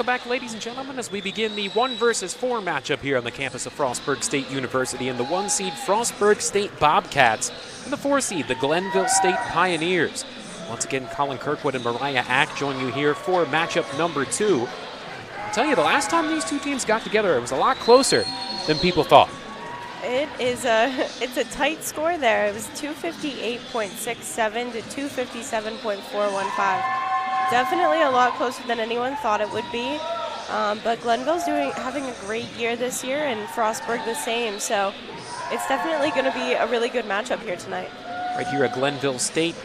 welcome back, ladies and gentlemen, as we begin the 1 versus 4 matchup here on the campus of Frostburg State University, and the 1 seed Frostburg State Bobcats and the 4 seed the Glenville State Pioneers. Once again, Colin Kirkwood and Mariah Ack join you here for matchup number 2. I'll tell you, the last time these two teams got together, it was a lot closer than people thought. It's a tight score there. It was 258.67 to 257.415. Definitely a lot closer than anyone thought it would be. But Glenville's having a great year this year, and Frostburg the same. So it's definitely going to be a really good matchup here tonight. Right here, a Glenville State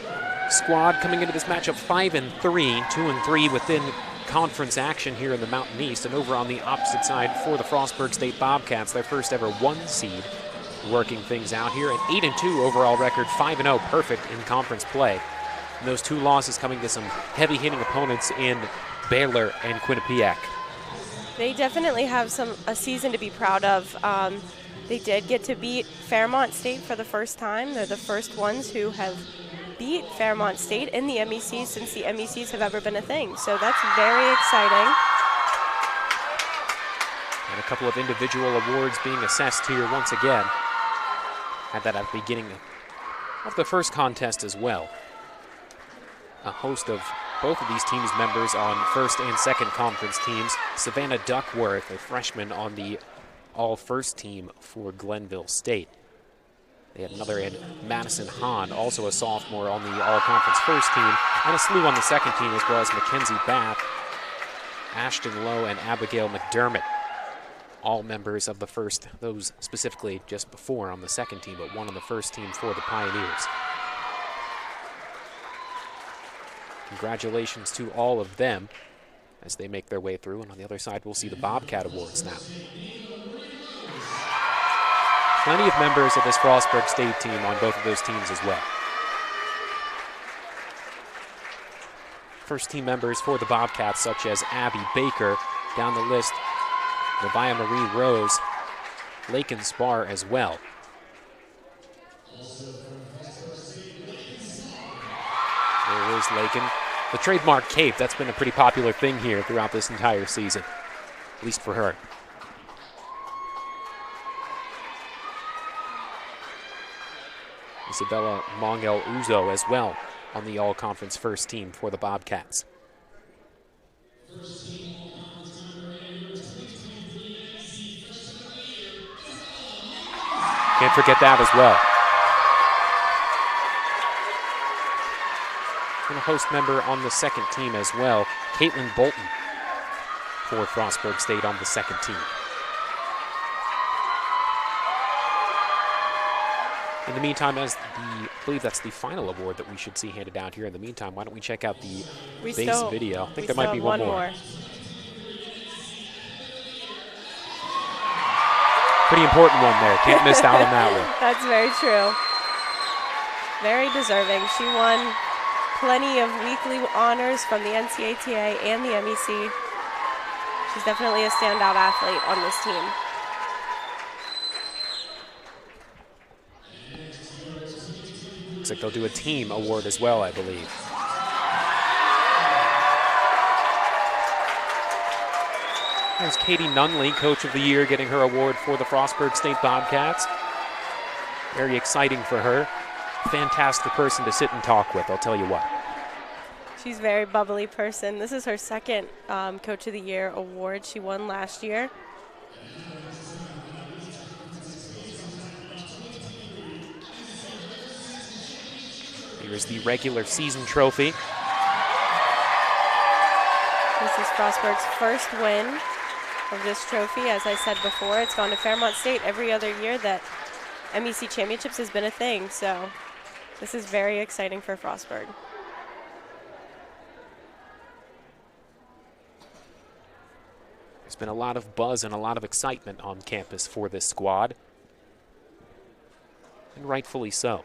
squad coming into this matchup 5-3, 2-3 within conference action here in the Mountain East, and over on the opposite side for the Frostburg State Bobcats, their first ever 1 seed, working things out here. An 8-2 overall record, 5-0 perfect in conference play. And those 2 losses coming to some heavy-hitting opponents in Baylor and Quinnipiac. They definitely have a season to be proud of. They did get to beat Fairmont State for the first time. They're the first ones who have beat Fairmont State in the MEC since the MECs have ever been a thing. So that's very exciting. And a couple of individual awards being assessed here once again. Had that at the beginning of the first contest as well. A host of both of these teams' members on first and second conference teams. Savannah Duckworth, a freshman on the all-first team for Glenville State. They had another in Madison Hahn, also a sophomore on the all-conference first team, and a slew on the second team, as well as Mackenzie Bath, Ashton Lowe, and Abigail McDermott. All members of the first, those specifically just before on the second team, but one on the first team for the Pioneers. Congratulations to all of them as they make their way through, and on the other side we'll see the Bobcat Awards now. Plenty of members of this Frostburg State team on both of those teams as well. First team members for the Bobcats, such as Abby Baker, down the list, Nevaeh Marie Rose, Lakin Spar as well. There is Lakin. The trademark cape, that's been a pretty popular thing here throughout this entire season, at least for her. Isabella Mongel Uzo as well on the all-conference first team for the Bobcats. Can't forget that as well. And a host member on the second team as well, Caitlin Bolton for Frostburg State on the second team. In the meantime, I believe that's the final award that we should see handed out here. In the meantime, why don't we check out the base video? I think there might be one more. Pretty important one there. Can't miss out on that one. That's very true. Very deserving. She won plenty of weekly honors from the NCATA and the MEC. She's definitely a standout athlete on this team. Looks like they'll do a team award as well, I believe. There's Katie Nunley, Coach of the Year, getting her award for the Frostburg State Bobcats. Very exciting for her. Fantastic person to sit and talk with, I'll tell you what. She's a very bubbly person. This is her second Coach of the Year award. She won last year. Here's the regular season trophy. This is Frostburg's first win of this trophy. As I said before, it's gone to Fairmont State every other year that MEC Championships has been a thing, so this is very exciting for Frostburg. There's been a lot of buzz and a lot of excitement on campus for this squad, and rightfully so.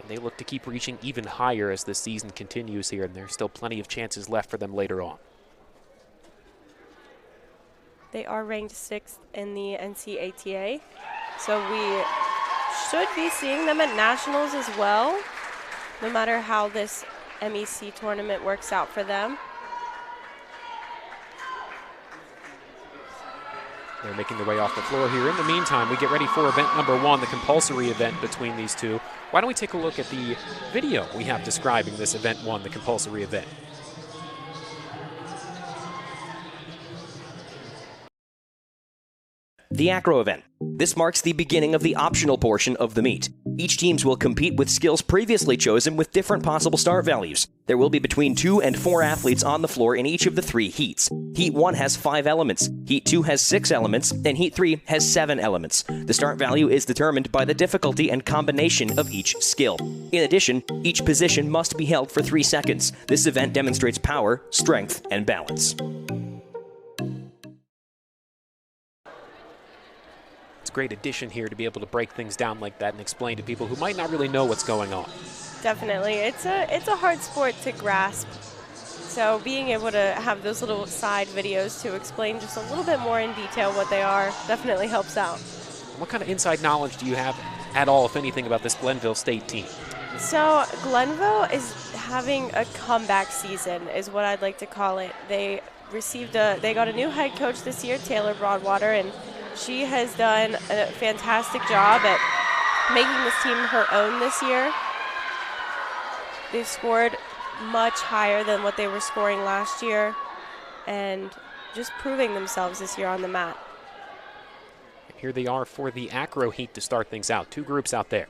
They look to keep reaching even higher as the season continues here, and there's still plenty of chances left for them later on. They are ranked 6th in the NCATA, so we should be seeing them at nationals as well, no matter how this MEC tournament works out for them. They're making their way off the floor here. In the meantime, we get ready for event number 1, the compulsory event between these two. Why don't we take a look at the video we have describing this event 1, the compulsory event. The acro event. This marks the beginning of the optional portion of the meet. Each teams will compete with skills previously chosen with different possible start values. There will be between 2 and 4 athletes on the floor in each of the 3 heats. Heat 1 has 5 elements, Heat 2 has 6 elements, and Heat 3 has 7 elements. The start value is determined by the difficulty and combination of each skill. In addition, each position must be held for 3 seconds. This event demonstrates power, strength, and balance. Great addition here to be able to break things down like that and explain to people who might not really know what's going on. Definitely. It's a hard sport to grasp. So being able to have those little side videos to explain just a little bit more in detail what they are definitely helps out. What kind of inside knowledge do you have at all, if anything, about this Glenville State team? So Glenville is having a comeback season is what I'd like to call it. They got a new head coach this year, Taylor Broadwater, and she has done a fantastic job at making this team her own this year. They've scored much higher than what they were scoring last year and just proving themselves this year on the mat. Here they are for the acro heat to start things out. 2 groups out there.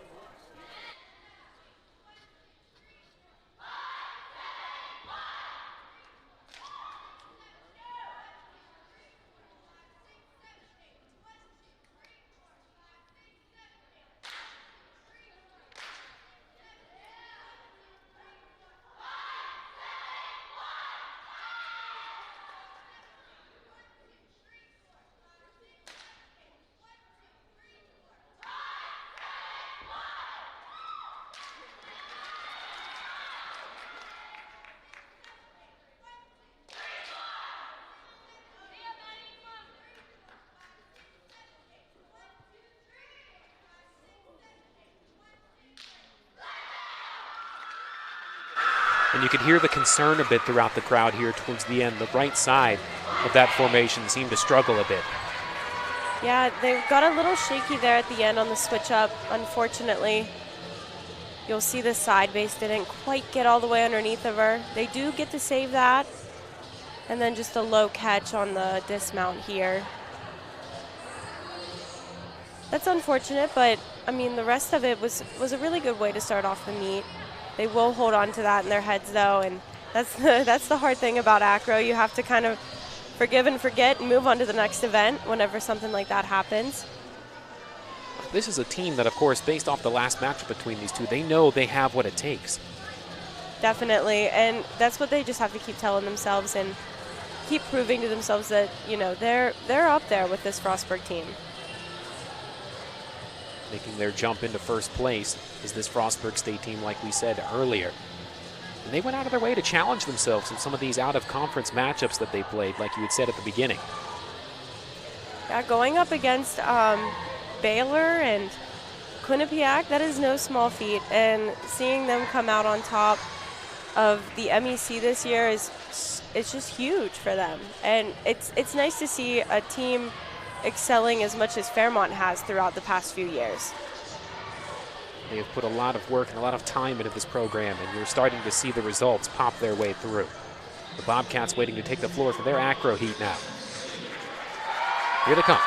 And you could hear the concern a bit throughout the crowd here towards the end. The right side of that formation seemed to struggle a bit. Yeah, they got a little shaky there at the end on the switch up. Unfortunately, you'll see the side base didn't quite get all the way underneath of her. They do get to save that. And then just a low catch on the dismount here. That's unfortunate, but I mean, the rest of it was a really good way to start off the meet. They will hold on to that in their heads, though, and that's the hard thing about acro. You have to kind of forgive and forget and move on to the next event whenever something like that happens. This is a team that, of course, based off the last match between these two, they know they have what it takes. Definitely, and that's what they just have to keep telling themselves and keep proving to themselves that, you know, they're up there with this Frostburg team. Making their jump into first place is this Frostburg State team, like we said earlier. And they went out of their way to challenge themselves in some of these out-of-conference matchups that they played, like you had said at the beginning. Yeah, going up against Baylor and Quinnipiac, that is no small feat. And seeing them come out on top of the MEC this year it's just huge for them. And it's nice to see a team excelling as much as Fairmont has throughout the past few years. They have put a lot of work and a lot of time into this program, and you're starting to see the results pop their way through. The Bobcats waiting to take the floor for their acro heat now. Here they come.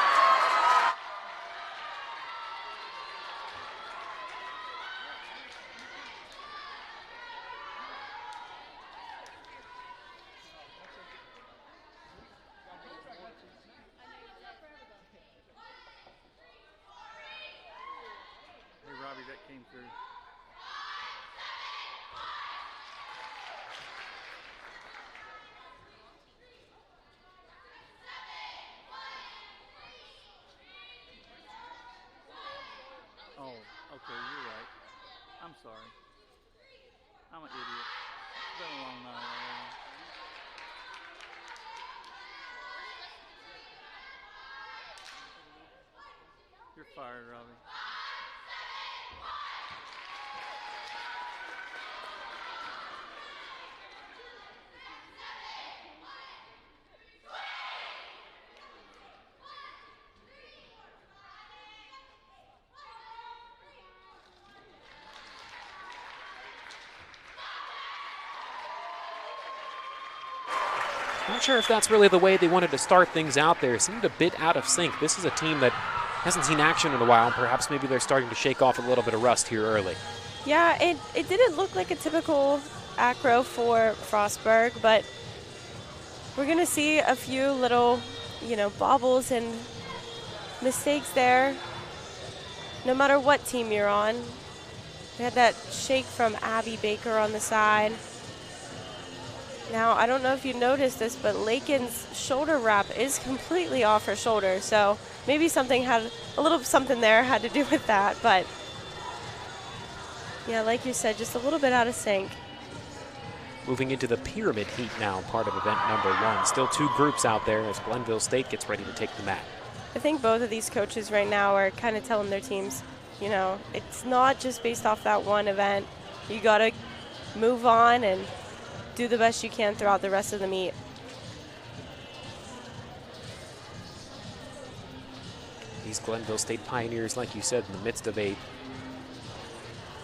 That came through. Oh, okay, you're right. I'm sorry. I'm an idiot. It's been a long night already. You're fired, Robbie. Not sure if that's really the way they wanted to start things out there. It seemed a bit out of sync. This is a team that hasn't seen action in a while, and perhaps maybe they're starting to shake off a little bit of rust here early. Yeah, it didn't look like a typical acro for Frostburg, but we're going to see a few little, bobbles and mistakes there, no matter what team you're on. We had that shake from Abby Baker on the side. Now, I don't know if you noticed this, but Lakin's shoulder wrap is completely off her shoulder, so maybe something there had to do with that, but yeah, like you said, just a little bit out of sync. Moving into the pyramid heat now, part of event number 1. Still 2 groups out there as Glenville State gets ready to take the mat. I think both of these coaches right now are kind of telling their teams, it's not just based off that one event. You got to move on and do the best you can throughout the rest of the meet. These Glenville State Pioneers, like you said, in the midst of a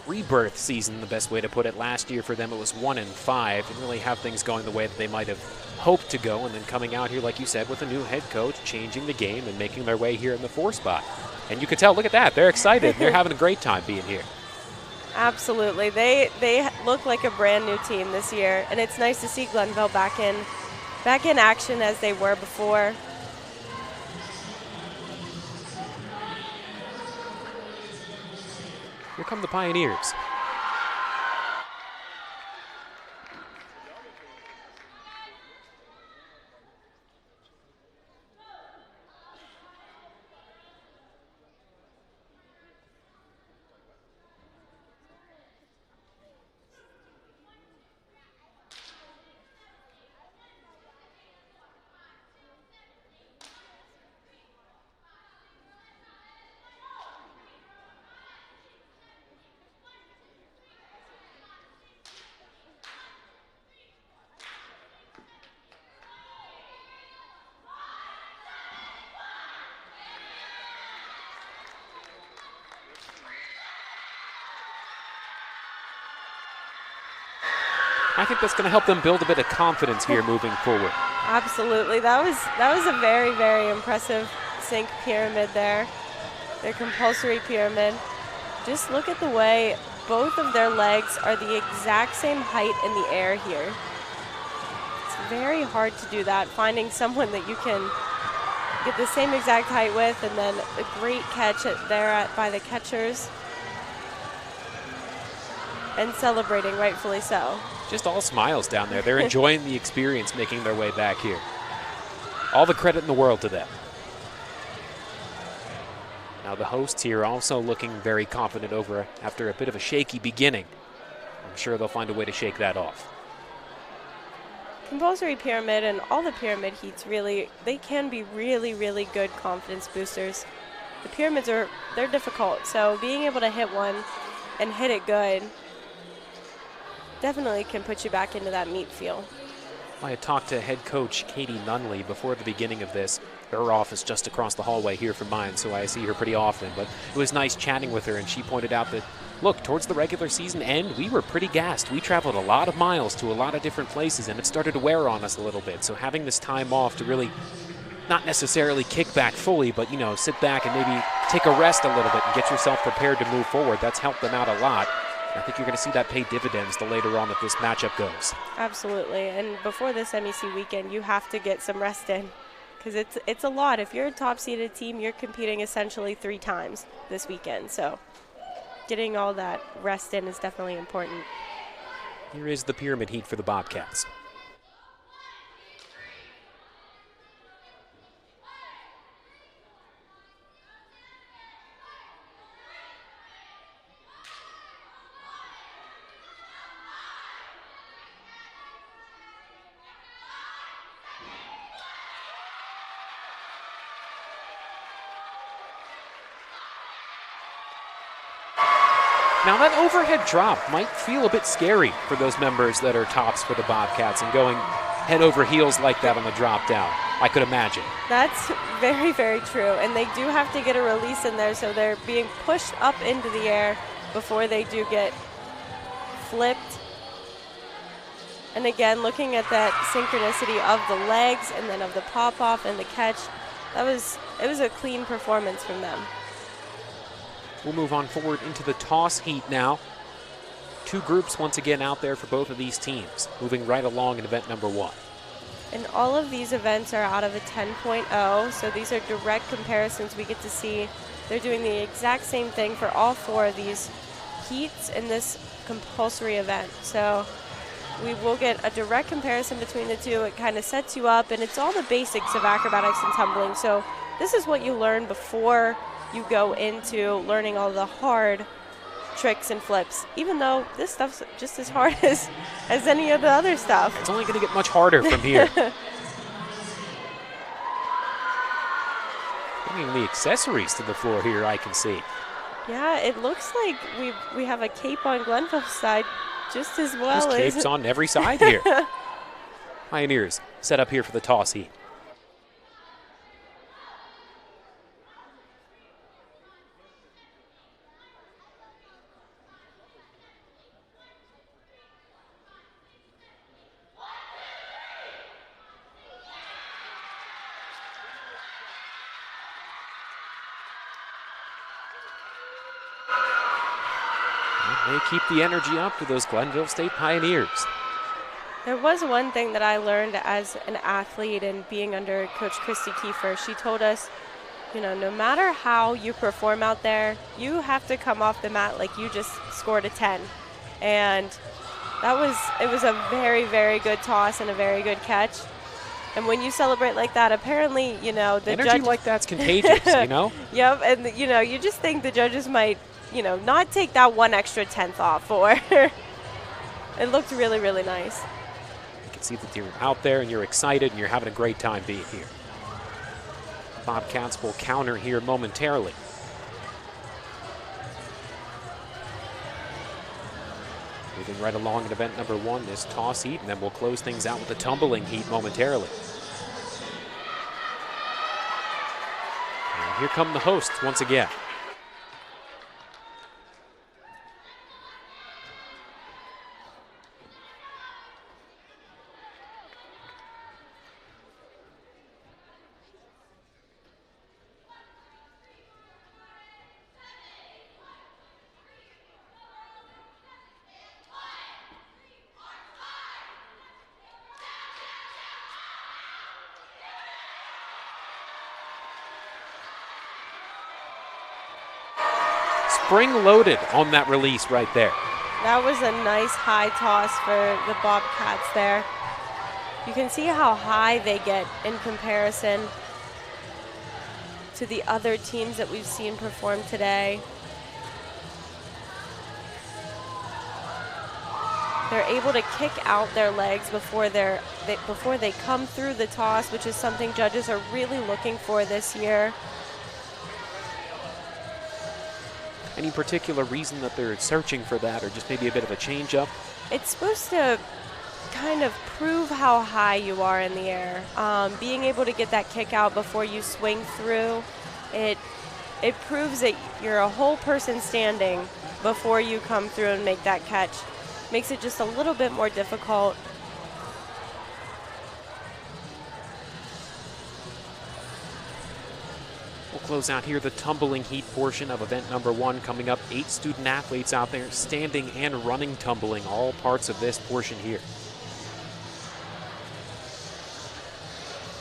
rebirth season, the best way to put it. Last year for them it was 1-5. Didn't really have things going the way that they might have hoped to go, and then coming out here, like you said, with a new head coach, changing the game and making their way here in the 4 spot. And you can tell, look at that, they're excited. They're having a great time being here. Absolutely. They look like a brand new team this year, and it's nice to see Glenville back in action as they were before. Here come the Pioneers. I think that's going to help them build a bit of confidence here moving forward. Absolutely. That was a very, very impressive sync pyramid there, their compulsory pyramid. Just look at the way both of their legs are the exact same height in the air here. It's very hard to do that, finding someone that you can get the same exact height with, and then a great catch by the catchers. And celebrating, rightfully so. Just all smiles down there. They're enjoying the experience making their way back here. All the credit in the world to them. Now the hosts here also looking very confident after a bit of a shaky beginning. I'm sure they'll find a way to shake that off. Compulsory pyramid and all the pyramid heats they can be really, really good confidence boosters. The pyramids they're difficult, so being able to hit one and hit it good definitely can put you back into that meet feel. I had talked to head coach Katie Nunley before the beginning of this. Her office just across the hallway here from mine, so I see her pretty often. But it was nice chatting with her, and she pointed out that, look, towards the regular season end, we were pretty gassed. We traveled a lot of miles to a lot of different places, and it started to wear on us a little bit. So having this time off to really not necessarily kick back fully, but, sit back and maybe take a rest a little bit and get yourself prepared to move forward, that's helped them out a lot. I think you're going to see that pay dividends the later on that this matchup goes. Absolutely, and before this MEC weekend, you have to get some rest in, because it's a lot. If you're a top-seeded team, you're competing essentially 3 times this weekend, so getting all that rest in is definitely important. Here is the pyramid heat for the Bobcats. Now that overhead drop might feel a bit scary for those members that are tops for the Bobcats and going head over heels like that on the drop down, I could imagine. That's very, very true. And they do have to get a release in there, so they're being pushed up into the air before they do get flipped. And again, looking at that synchronicity of the legs and then of the pop-off and the catch, it was a clean performance from them. We'll move on forward into the toss heat now. Two groups once again out there for both of these teams, moving right along in event number 1. And all of these events are out of a 10.0, so these are direct comparisons we get to see. They're doing the exact same thing for all 4 of these heats in this compulsory event. So we will get a direct comparison between the two. It kind of sets you up, and it's all the basics of acrobatics and tumbling. So this is what you learn before you go into learning all the hard tricks and flips, even though this stuff's just as hard as any of the other stuff. It's only going to get much harder from here. Bringing the accessories to the floor here, I can see. Yeah, it looks like we have a cape on Glenville's side just as well. There's capes on every side here. Pioneers set up here for the toss heat. They keep the energy up to those Glenville State Pioneers. There was one thing that I learned as an athlete and being under Coach Christy Kiefer. She told us, you know, no matter how you perform out there, you have to come off the mat like you just scored a 10. And it was a very, very good toss and a very good catch. And when you celebrate like that, apparently, you know, the energy like that's contagious, you know? Yep, and you know, you just think the judges might, you know, not take that one extra tenth off, or it looked really, really nice. You can see that you're out there and you're excited and you're having a great time being here. Bobcats will counter here momentarily. Moving right along in event number 1, this toss heat, and then we'll close things out with the tumbling heat momentarily. And here come the hosts once again. Spring-loaded on that release right there. That was a nice high toss for the Bobcats there. You can see how high they get in comparison to the other teams that we've seen perform today. They're able to kick out their legs before they come through the toss, which is something judges are really looking for this year. Any particular reason that they're searching for that, or just maybe a bit of a change-up? It's supposed to kind of prove how high you are in the air. Being able to get that kick out before you swing through, it proves that you're a whole person standing before you come through and make that catch. Makes it just a little bit more difficult. We'll close out here the tumbling heat portion of event number 1. Coming up, 8 student athletes out there standing and running tumbling, all parts of this portion here.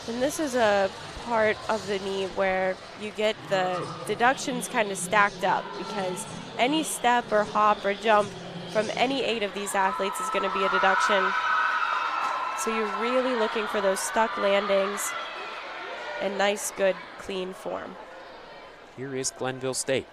And this is a part of the knee where you get the deductions kind of stacked up, because any step or hop or jump from any 8 of these athletes is going to be a deduction. So you're really looking for those stuck landings and nice, good, clean form. Here is Glenville State.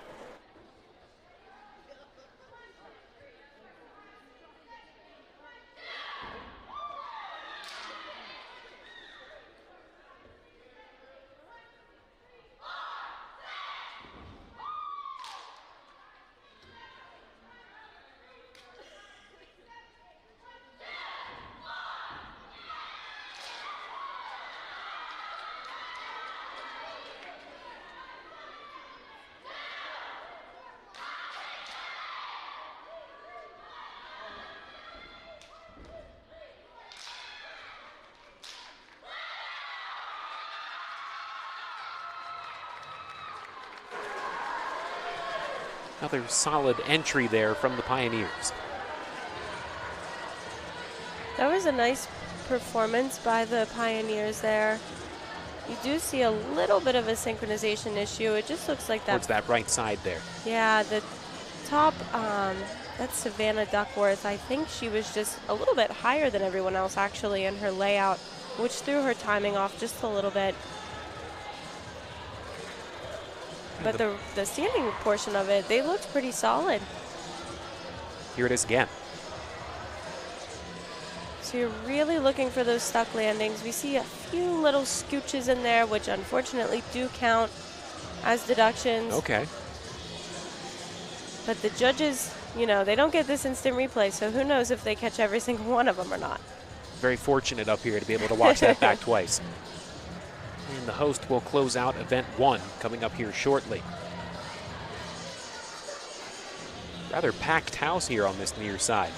Another solid entry there from the Pioneers. That was a nice performance by the Pioneers there. You do see a little bit of a synchronization issue. It just looks like that. Towards that right side there. Yeah, the top, that's Savannah Duckworth. I think she was just a little bit higher than everyone else actually in her layout, which threw her timing off just a little bit. But the standing portion of it, they looked pretty solid. Here it is again. So you're really looking for those stuck landings. We see a few little scooches in there, which unfortunately do count as deductions. Okay. But the judges, you know, they don't get this instant replay, so who knows if they catch every single one of them or not. Very fortunate up here to be able to watch that back twice. And the host will close out event 1 coming up here shortly. Rather packed house here on this near side.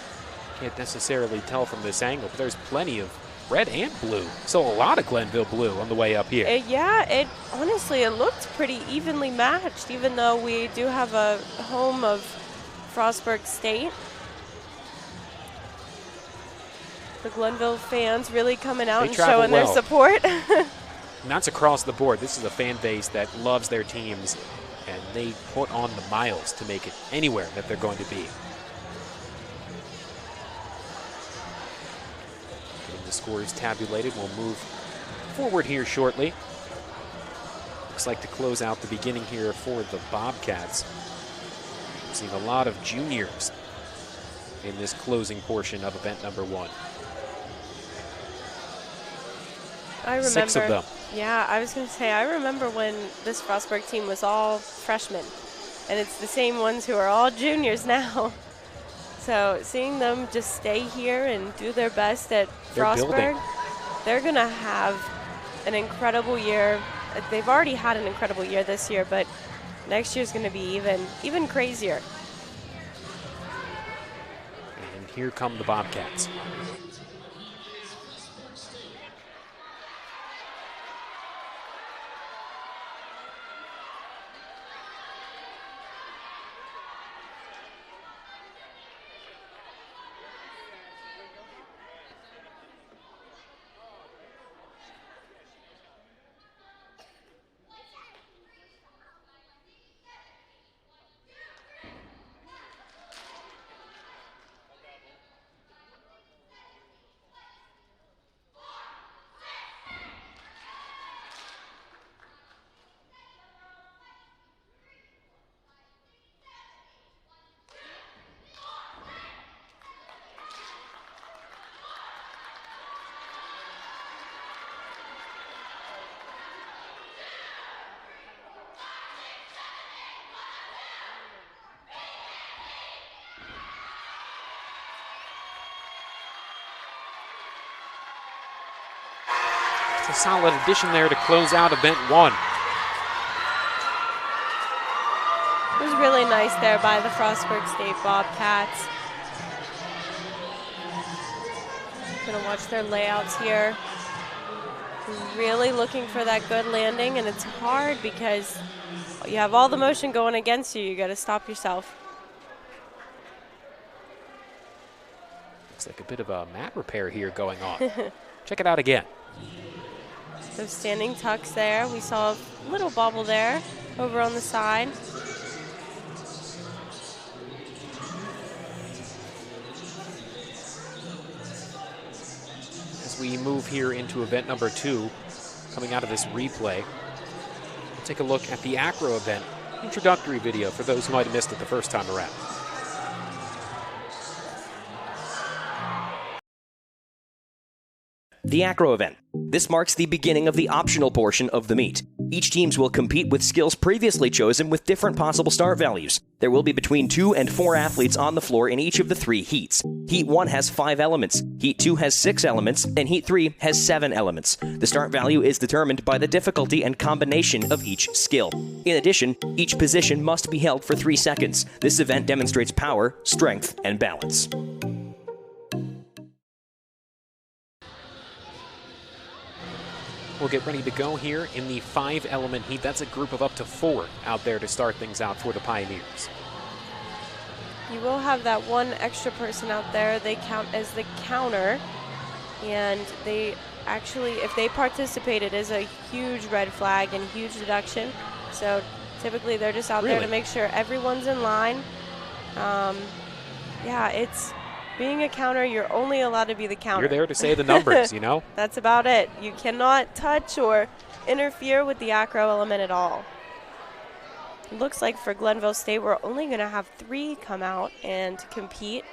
Can't necessarily tell from this angle, but there's plenty of red and blue. So a lot of Glenville blue on the way up here. Yeah, honestly, it looked pretty evenly matched, even though we do have a home of Frostburg State. The Glenville fans really coming out and showing their support. And that's across the board. This is a fan base that loves their teams, and they put on the miles to make it anywhere that they're going to be. Getting the scores tabulated, we'll move forward here shortly. Looks like to close out the beginning here for the Bobcats. We're seeing a lot of juniors in this closing portion of event number 1. I remember. 6 of them. Yeah, I was going to say, I remember when this Frostburg team was all freshmen, and it's the same ones who are all juniors now. So seeing them just stay here and do their best at Frostburg, they're going to have an incredible year. They've already had an incredible year this year, but next year's going to be even crazier. And here come the Bobcats. It's a solid addition there to close out event 1. It was really nice there by the Frostburg State Bobcats. Gonna watch their layouts here. Really looking for that good landing, and it's hard because you have all the motion going against you. You gotta stop yourself. Looks like a bit of a mat repair here going on. Check it out again. Those standing tucks there. We saw a little bobble there over on the side. As we move here into event number 2, coming out of this replay, we'll take a look at the Acro event introductory video for those who might have missed it the first time around. The Acro event. This marks the beginning of the optional portion of the meet. Each teams will compete with skills previously chosen with different possible start values. There will be between 2 and 4 athletes on the floor in each of the 3 heats. Heat 1 has 5 elements, Heat 2 has 6 elements, and Heat 3 has 7 elements. The start value is determined by the difficulty and combination of each skill. In addition, each position must be held for 3 seconds. This event demonstrates power, strength, and balance. We'll get ready to go here in the 5-element heat. That's a group of up to 4 out there to start things out for the Pioneers. You will have that one extra person out there. They count as the counter, and they actually, if they participate, it is a huge red flag and huge deduction. So typically they're just out there to make sure everyone's in line. Yeah, it's being a counter, you're only allowed to be the counter. You're there to say the numbers, you know? That's about it. You cannot touch or interfere with the acro element at all. It looks like for Glenville State, we're only going to have 3 come out and compete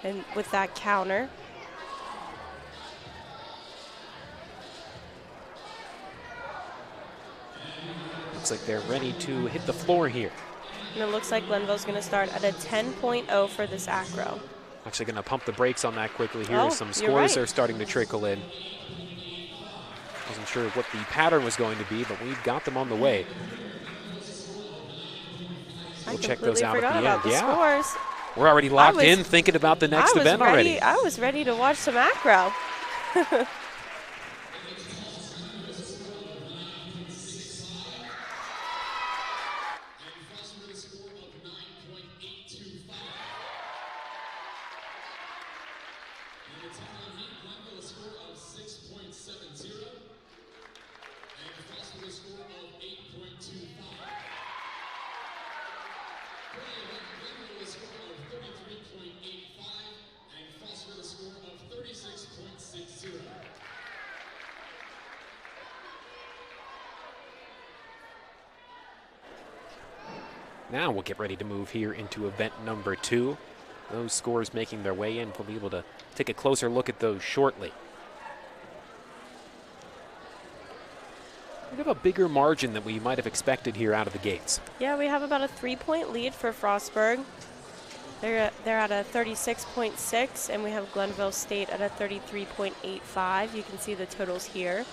and with that counter. Looks like they're ready to hit the floor here. And it looks like Glenville's going to start at a 10.0 for this acro. Actually going to pump the brakes on that quickly here. Oh, Some you're scores right. are starting to trickle in. Wasn't sure what the pattern was going to be, but we've got them on the way. We'll check those out at the end. Yeah. Scores. We're already locked in, thinking about the next event already. I was ready to watch some acro. Now we'll get ready to move here into event number 2. Those scores making their way in. We'll be able to take a closer look at those shortly. We have a bigger margin than we might have expected here out of the gates. Yeah, we have about a 3-point lead for Frostburg. They're at a 36.6, and we have Glenville State at a 33.85. You can see the totals here.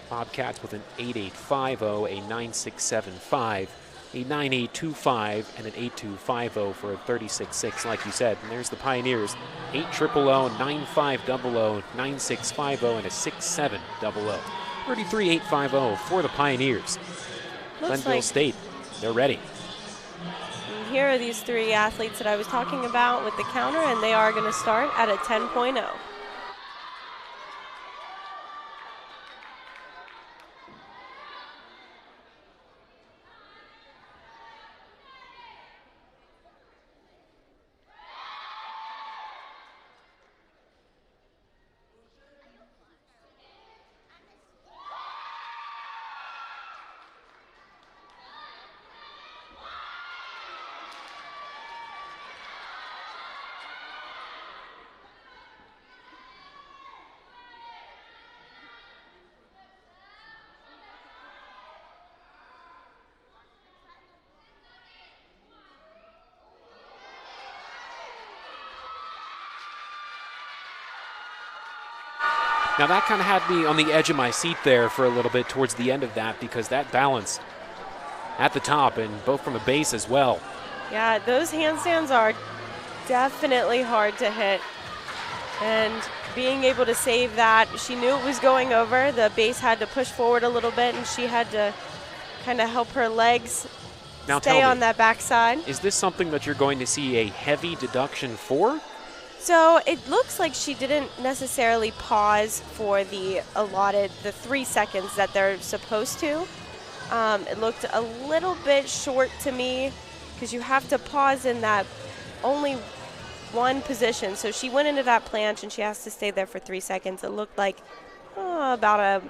Bobcats with an 8.850, a 9.675, a 9.825, and an 8.250 for a 36.6, like you said. And there's the Pioneers, 8.000, 9.500, 9.650, and a 6.700. 33.850 for the Pioneers. Glenville State, they're ready. And here are these 3 athletes that I was talking about with the counter, and they are going to start at a 10.0. Now that kind of had me on the edge of my seat there for a little bit towards the end of that, because that balance at the top and both from the base as well. Yeah, those handstands are definitely hard to hit. And being able to save that, she knew it was going over. The base had to push forward a little bit, and she had to kind of help her legs stay on that backside. Is this something that you're going to see a heavy deduction for? So it looks like she didn't necessarily pause for the 3 seconds that they're supposed to. It looked a little bit short to me because you have to pause in that only one position. So she went into that planche and she has to stay there for 3 seconds. It looked like about a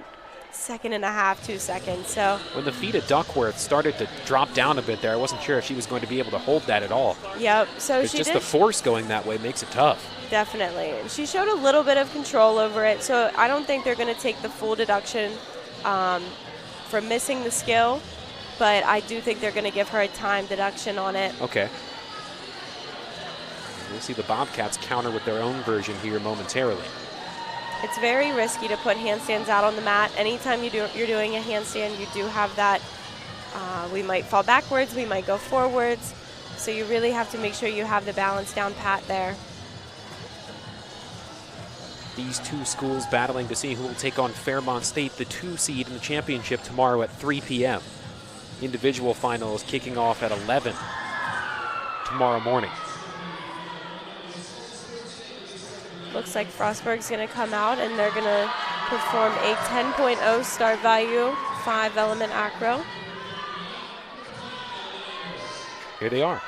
1.5 seconds, 2 seconds. So when the feet of Duckworth started to drop down a bit there, I wasn't sure if she was going to be able to hold that at all. Yep. So she just the force going that way makes it tough. Definitely. And she showed a little bit of control over it. So I don't think they're going to take the full deduction for missing the skill, but I do think they're going to give her a time deduction on it. Okay. We'll see the Bobcats counter with their own version here momentarily. It's very risky to put handstands out on the mat. Anytime you're doing a handstand, you do have that, we might fall backwards, we might go forwards. So you really have to make sure you have the balance down pat there. These 2 schools battling to see who will take on Fairmont State, the 2 seed in the championship tomorrow at 3 p.m. Individual finals kicking off at 11. tomorrow morning. Looks like Frostburg's going to come out and they're going to perform a 10.0 start value, 5-element acro. Here they are.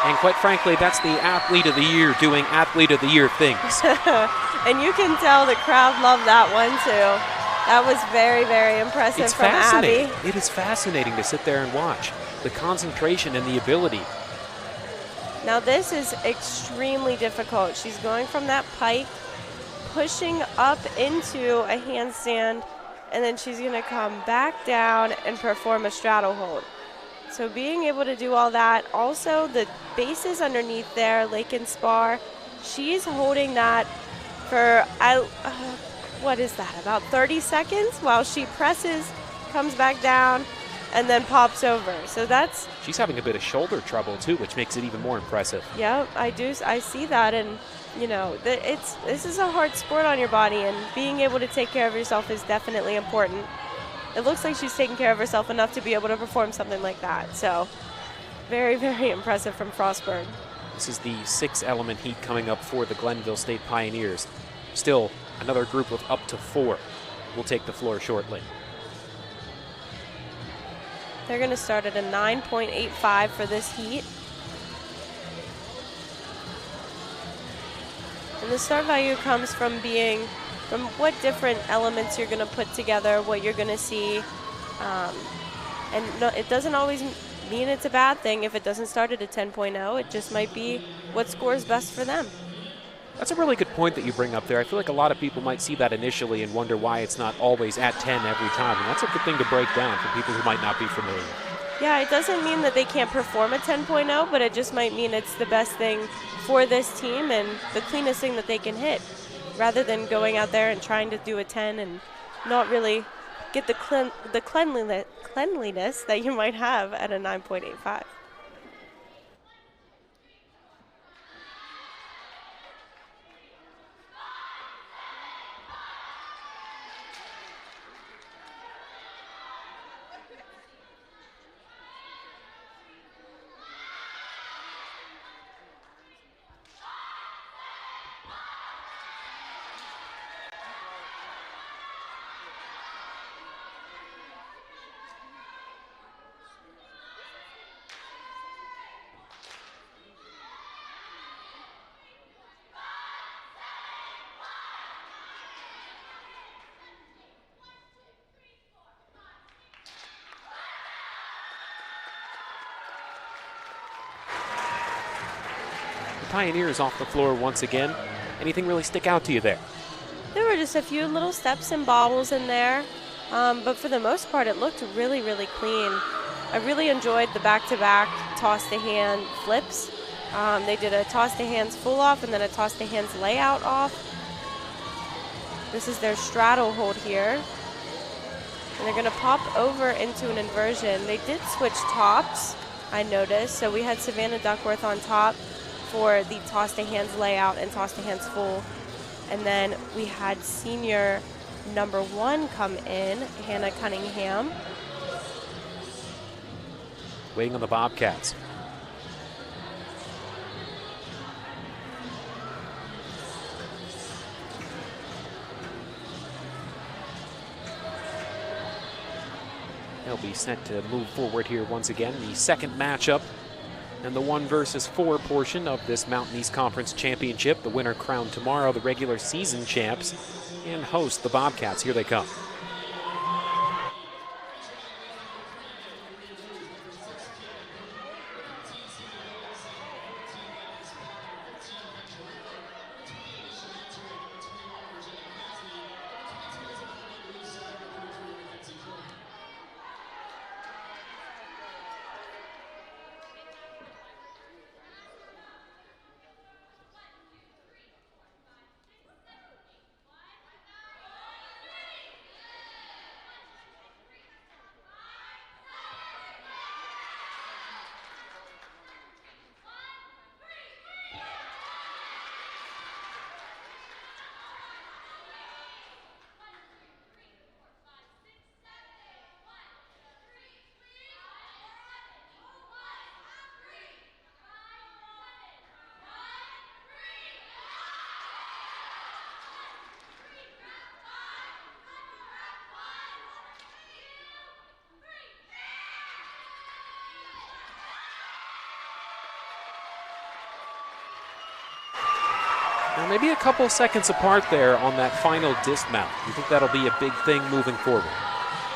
And quite frankly, that's the Athlete of the Year doing Athlete of the Year things. And you can tell the crowd loved that one too. That was very, very impressive It's from fascinating. Abby. It is fascinating to sit there and watch. The concentration and the ability. Now this is extremely difficult. She's going from that pike, pushing up into a handstand, and then she's gonna come back down and perform a straddle hold. So being able to do all that, also the bases underneath there, Lake and Spar, she's holding that for, what is that, about 30 seconds while she presses, comes back down, and then pops over. So that's... She's having a bit of shoulder trouble too, which makes it even more impressive. Yeah, I see that, and you know, this is a hard sport on your body, and being able to take care of yourself is definitely important. It looks like she's taking care of herself enough to be able to perform something like that. So very, very impressive from Frostburg. This is the 6-element heat coming up for the Glenville State Pioneers. Still another group of up to 4 will take the floor shortly. They're going to start at a 9.85 for this heat. And the start value comes from what different elements you're going to put together, what you're going to see. And no, it doesn't always mean it's a bad thing if it doesn't start at a 10.0. It just might be what scores best for them. That's a really good point that you bring up there. I feel like a lot of people might see that initially and wonder why it's not always at 10 every time. And that's a good thing to break down for people who might not be familiar. Yeah, it doesn't mean that they can't perform a 10.0, but it just might mean it's the best thing for this team and the cleanest thing that they can hit, rather than going out there and trying to do a 10 and not really get the cleanliness that you might have at a 9.85. Pioneers off the floor once again. Anything really stick out to you there? There were just a few little steps and bobbles in there, but for the most part it looked really, really clean. I really enjoyed the back-to-back toss-to-hand flips. They did a toss-to-hands full off and then a toss-to-hands layout off. This is their straddle hold here. And they're going to pop over into an inversion. They did switch tops, I noticed. So we had Savannah Duckworth on top for the toss-to-hands layout and toss-to-hands full. And then we had senior number 1 come in, Hannah Cunningham. Waiting on the Bobcats. They'll be set to move forward here once again. The second matchup and the 1 versus 4 portion of this Mountain East Conference Championship. The winner crowned tomorrow the regular season champs and host the Bobcats. Here they come. Well, maybe a couple seconds apart there on that final dismount. You think that'll be a big thing moving forward?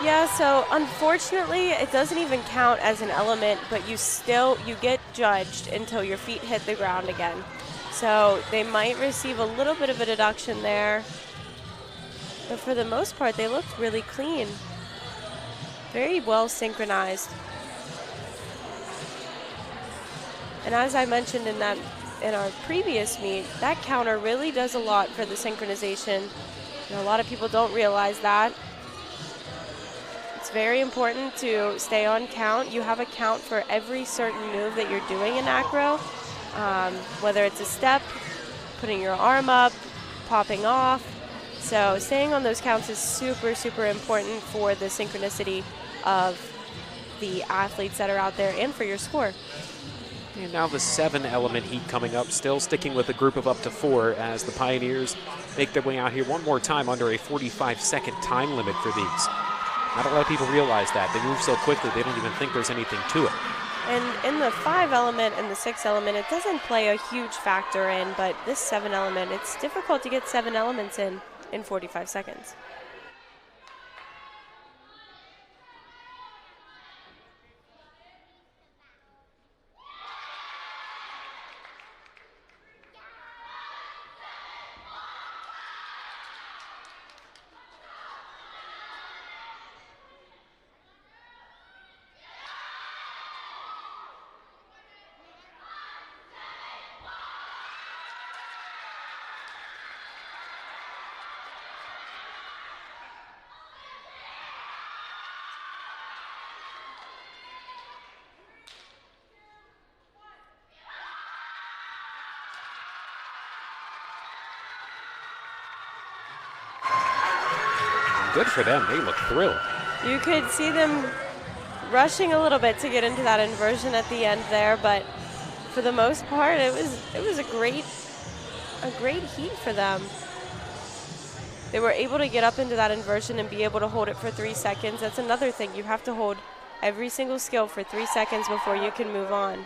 Yeah, so unfortunately, it doesn't even count as an element, but you get judged until your feet hit the ground again. So they might receive a little bit of a deduction there. But for the most part, they looked really clean. Very well synchronized. And as I mentioned in our previous meet, that counter really does a lot for the synchronization. A lot of people don't realize that. It's very important to stay on count. You have a count for every certain move that you're doing in acro, whether it's a step, putting your arm up, popping off. So staying on those counts is super, super important for the synchronicity of the athletes that are out there and for your score. And now the 7-element heat coming up, still sticking with a group of up to 4 as the Pioneers make their way out here one more time under a 45-second time limit for these. Not a lot of people realize that. They move so quickly they don't even think there's anything to it. And in the 5-element and the 6-element, it doesn't play a huge factor in, but this 7-element, it's difficult to get 7 elements in 45 seconds. Good for them. They look thrilled. You could see them rushing a little bit to get into that inversion at the end there, but for the most part, it was a great heat for them. They were able to get up into that inversion and be able to hold it for 3 seconds. That's another thing. You have to hold every single skill for 3 seconds before you can move on.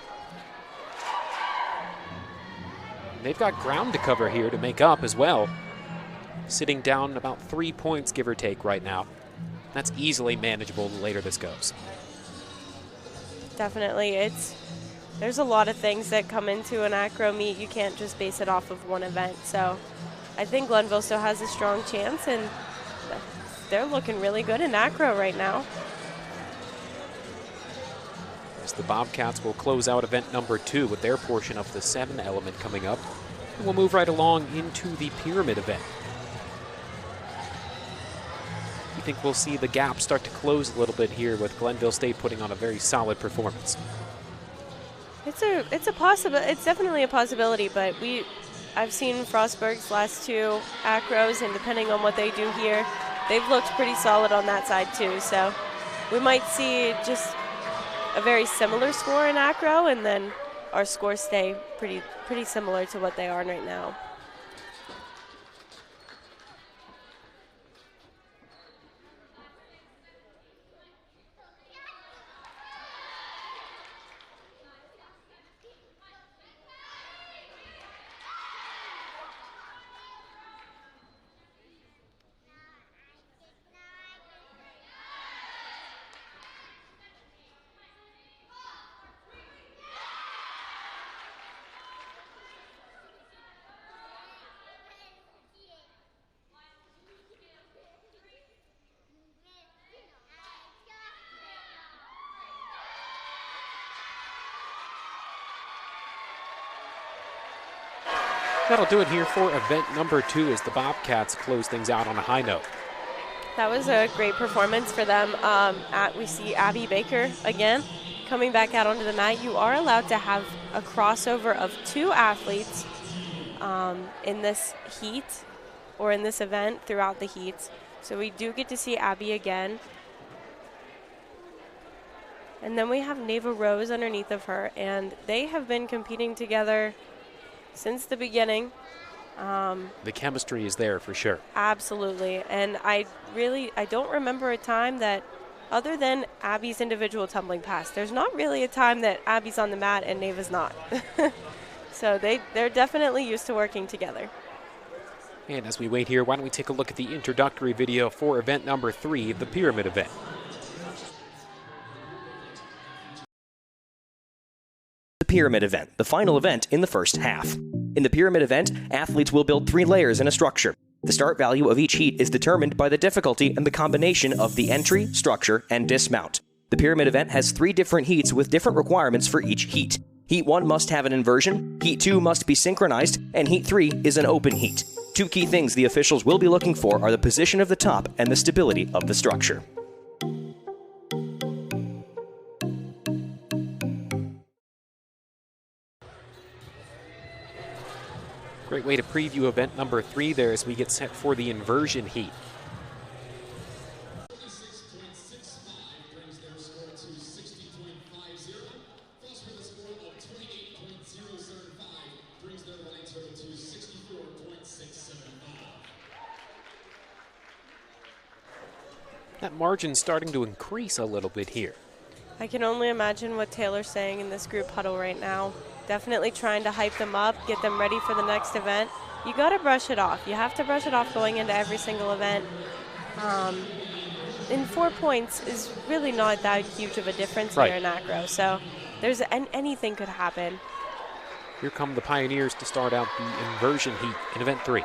They've got ground to cover here to make up as well. Sitting down about 3 points, give or take, right now. That's easily manageable the later this goes. Definitely. There's a lot of things that come into an acro meet. You can't just base it off of one event. So I think Glenville still has a strong chance, and they're looking really good in acro right now. As the Bobcats will close out event number 2 with their portion of the 7-element coming up. And we'll move right along into the pyramid event. I think we'll see the gap start to close a little bit here with Glenville State putting on a very solid performance. It's definitely a possibility, but I've seen Frostburg's last 2 acros, and depending on what they do here, they've looked pretty solid on that side too. So we might see just a very similar score in acro, and then our scores stay pretty similar to what they are right now. That'll do it here for event number 2 as the Bobcats close things out on a high note. That was a great performance for them. We see Abby Baker again coming back out onto the mat. You are allowed to have a crossover of 2 athletes in this heat or in this event throughout the heats. So we do get to see Abby again. And then we have Neva Rose underneath of her, and they have been competing together since the beginning. The chemistry is there for sure. Absolutely. And I don't remember a time that, other than Abby's individual tumbling pass, there's not really a time that Abby's on the mat and Neva's not. So they're definitely used to working together. And as we wait here, why don't we take a look at the introductory video for event number 3, the pyramid event. The pyramid event, the final event in the first half. In the pyramid event, athletes will build 3 layers in a structure. The start value of each heat is determined by the difficulty and the combination of the entry, structure, and dismount. The pyramid event has 3 different heats with different requirements for each heat. Heat 1 must have an inversion, Heat 2 must be synchronized, and Heat 3 is an open heat. 2 key things the officials will be looking for are the position of the top and the stability of the structure. Great way to preview event number 3 there as we get set for the inversion heat. That margin's starting to increase a little bit here. I can only imagine what Taylor's saying in this group huddle right now. Definitely trying to hype them up, get them ready for the next event. You got to brush it off. You have to brush it off going into every single event. And 4 points is really not that huge of a difference here in acro. So there's anything could happen. Here come the Pioneers to start out the inversion heat in event 3.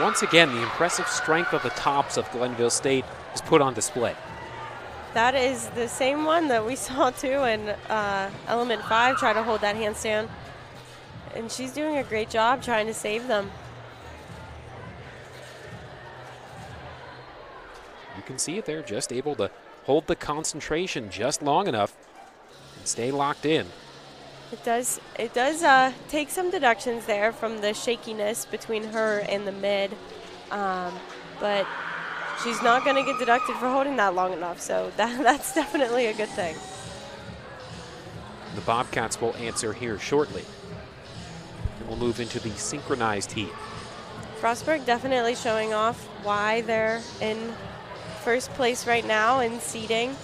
Once again, the impressive strength of the tops of Glenville State is put on display. That is the same one that we saw too in Element 5, try to hold that handstand. And she's doing a great job trying to save them. You can see it there, just able to hold the concentration just long enough and stay locked in. It does take some deductions there from the shakiness between her and the mid, but she's not going to get deducted for holding that long enough, so that's definitely a good thing. The Bobcats will answer here shortly. And we'll move into the synchronized heat. Frostburg definitely showing off why they're in first place right now in seeding,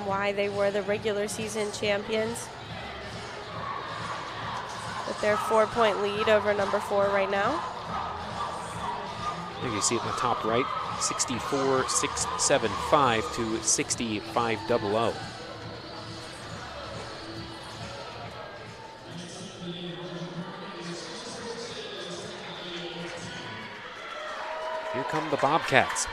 why they were the regular season champions. With their 4-point lead over number 4 right now. You see it in the top right, 64-675 to 65-00. Here come the Bobcats.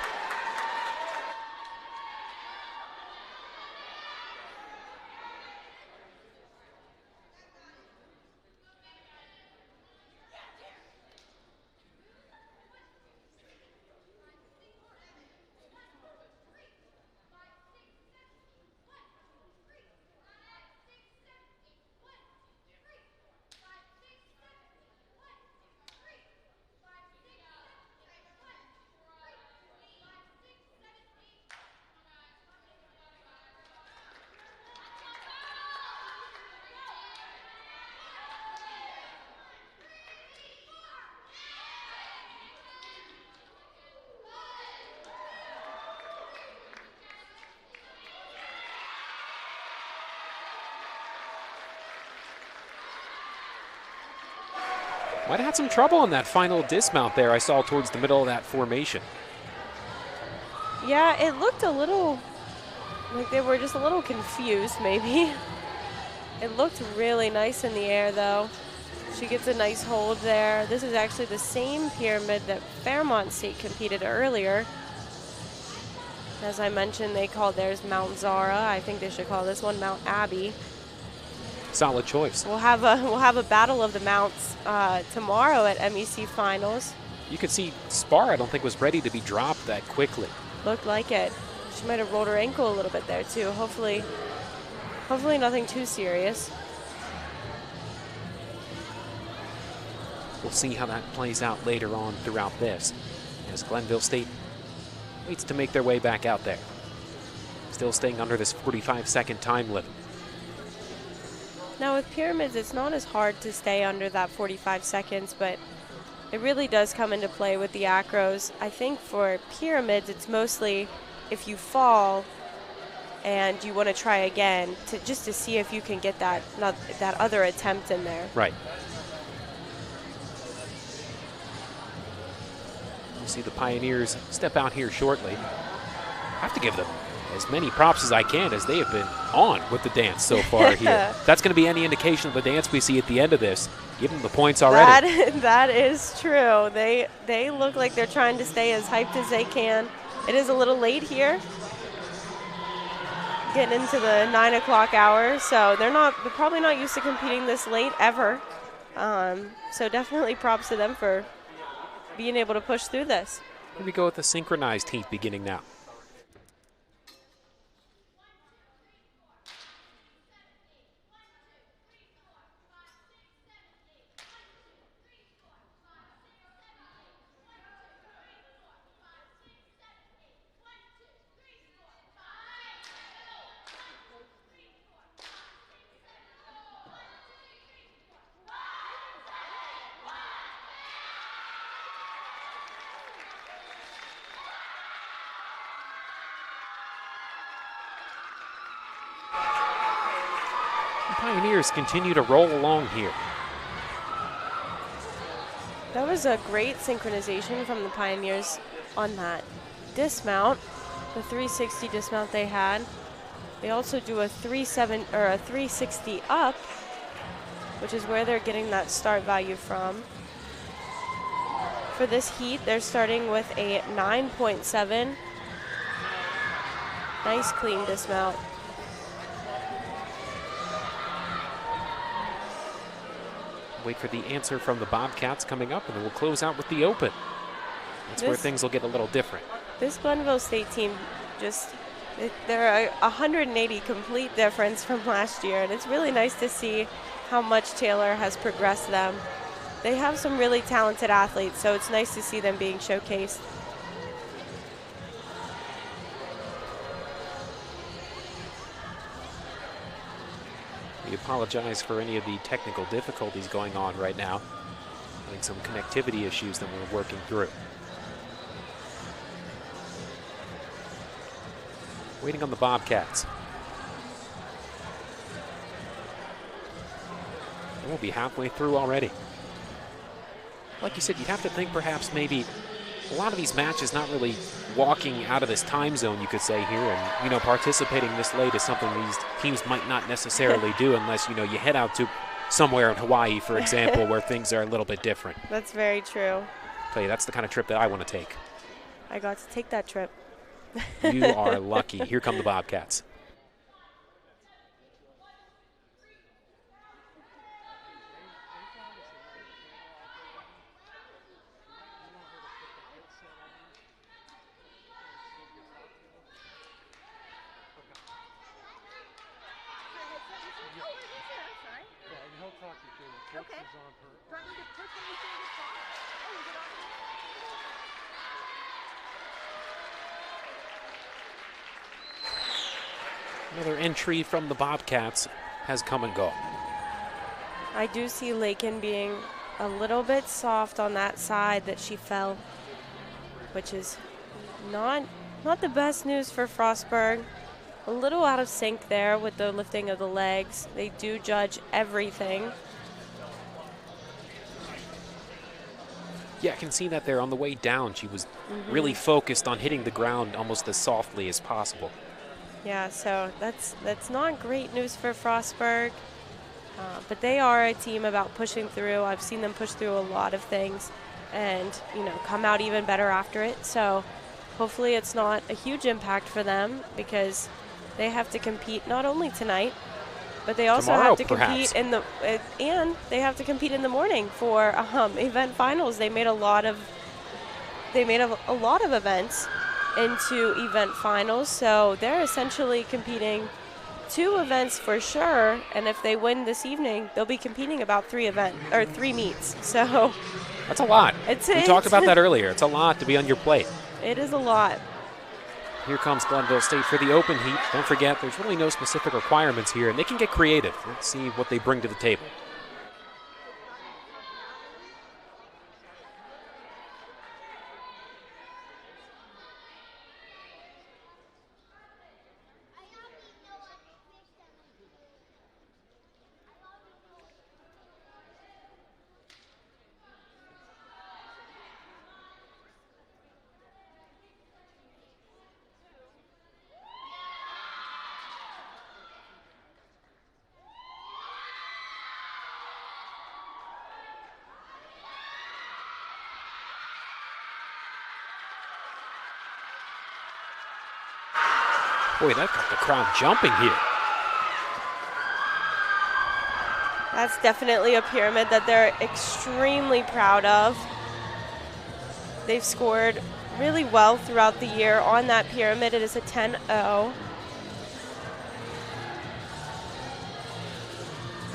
Might have had some trouble on that final dismount there I saw towards the middle of that formation. Yeah, it looked a little like they were just a little confused maybe. It looked really nice in the air though. She gets a nice hold there. This is actually the same pyramid that Fairmont State competed earlier. As I mentioned, they called theirs Mount Zara. I think they should call this one Mount Abbey. Solid choice. We'll have a battle of the mounts tomorrow at MEC Finals. You could see Spar, I don't think, was ready to be dropped that quickly. Looked like it. She might have rolled her ankle a little bit there too. Hopefully nothing too serious. We'll see how that plays out later on throughout this, as Glenville State waits to make their way back out there. Still staying under this 45-second time limit. Now with pyramids, it's not as hard to stay under that 45 seconds, but it really does come into play with the acros. I think for pyramids, it's mostly if you fall and you want to try again, just to see if you can get that other attempt in there. Right. We'll see the Pioneers step out here shortly. I have to give them as many props as I can, as they have been on with the dance so far here. If that's going to be any indication of the dance we see at the end of this, give them the points already. That is true. They look like they're trying to stay as hyped as they can. It is a little late here, getting into the 9 o'clock hour, so they're probably not used to competing this late ever. So definitely props to them for being able to push through this. Here we go with the synchronized heat beginning now. Pioneers continue to roll along here. That was a great synchronization from the Pioneers on that dismount, the 360 dismount they had. They also do a 360 up, which is where they're getting that start value from. For this heat, they're starting with a 9.7. Nice clean dismount. Wait for the answer from the Bobcats coming up, and then we'll close out with the open. That's where things will get a little different. This Glenville State team they're a 180 complete difference from last year, and it's really nice to see how much Taylor has progressed them. They have some really talented athletes, so it's nice to see them being showcased. We apologize for any of the technical difficulties going on right now. Having some connectivity issues that we're working through. Waiting on the Bobcats. And we'll be halfway through already. Like you said, you'd have to think perhaps maybe a lot of these matches not really walking out of this time zone, you could say here, and participating this late is something these teams might not necessarily do unless you head out to somewhere in Hawaii, for example, where things are a little bit different. That's very true. I tell you, that's the kind of trip that I want to take. I got to take that trip. You are lucky. Here come the Bobcats. Another entry from the Bobcats has come and gone. I do see Lakin being a little bit soft on that side that she fell, which is not the best news for Frostburg. A little out of sync there with the lifting of the legs. They do judge everything. Yeah, I can see that there on the way down. She was really focused on hitting the ground almost as softly as possible. Yeah, so that's not great news for Frostburg, but they are a team about pushing through. I've seen them push through a lot of things and, come out even better after it. So hopefully it's not a huge impact for them, because they have to compete not only tonight, but they also tomorrow, have to perhaps. compete in the morning for event finals. They made a lot of they made a lot of events into event finals, so they're essentially competing 2 events for sure, and if they win this evening, they'll be competing about 3 meets. So that's a lot. We talked about that earlier. It's a lot to be on your plate. It is a lot. Here comes Glenville State for the open heat. Don't forget, there's really no specific requirements here, and they can get creative. Let's see what they bring to the table. Boy, that got the crowd jumping here. That's definitely a pyramid that they're extremely proud of. They've scored really well throughout the year on that pyramid. It is a 10-0.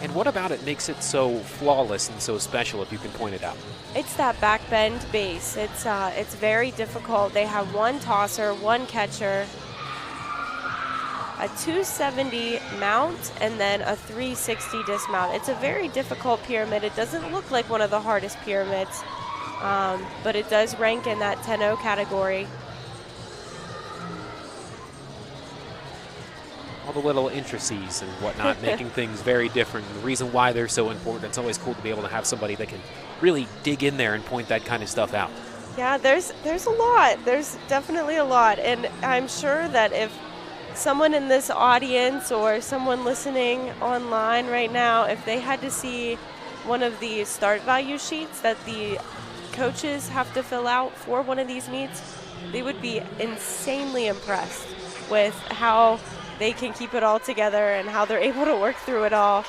And what about it makes it so flawless and so special, if you can point it out? It's that back bend base. It's very difficult. They have 1 tosser, 1 catcher, a 270 mount, and then a 360 dismount. It's a very difficult pyramid. It doesn't look like one of the hardest pyramids, but it does rank in that 10-0 category. All the little intricacies and whatnot, making things very different. And the reason why they're so important, it's always cool to be able to have somebody that can really dig in there and point that kind of stuff out. Yeah, there's a lot. There's definitely a lot. And I'm sure that if someone in this audience or someone listening online right now, if they had to see one of the start value sheets that the coaches have to fill out for one of these meets, they would be insanely impressed with how they can keep it all together and how they're able to work through it all.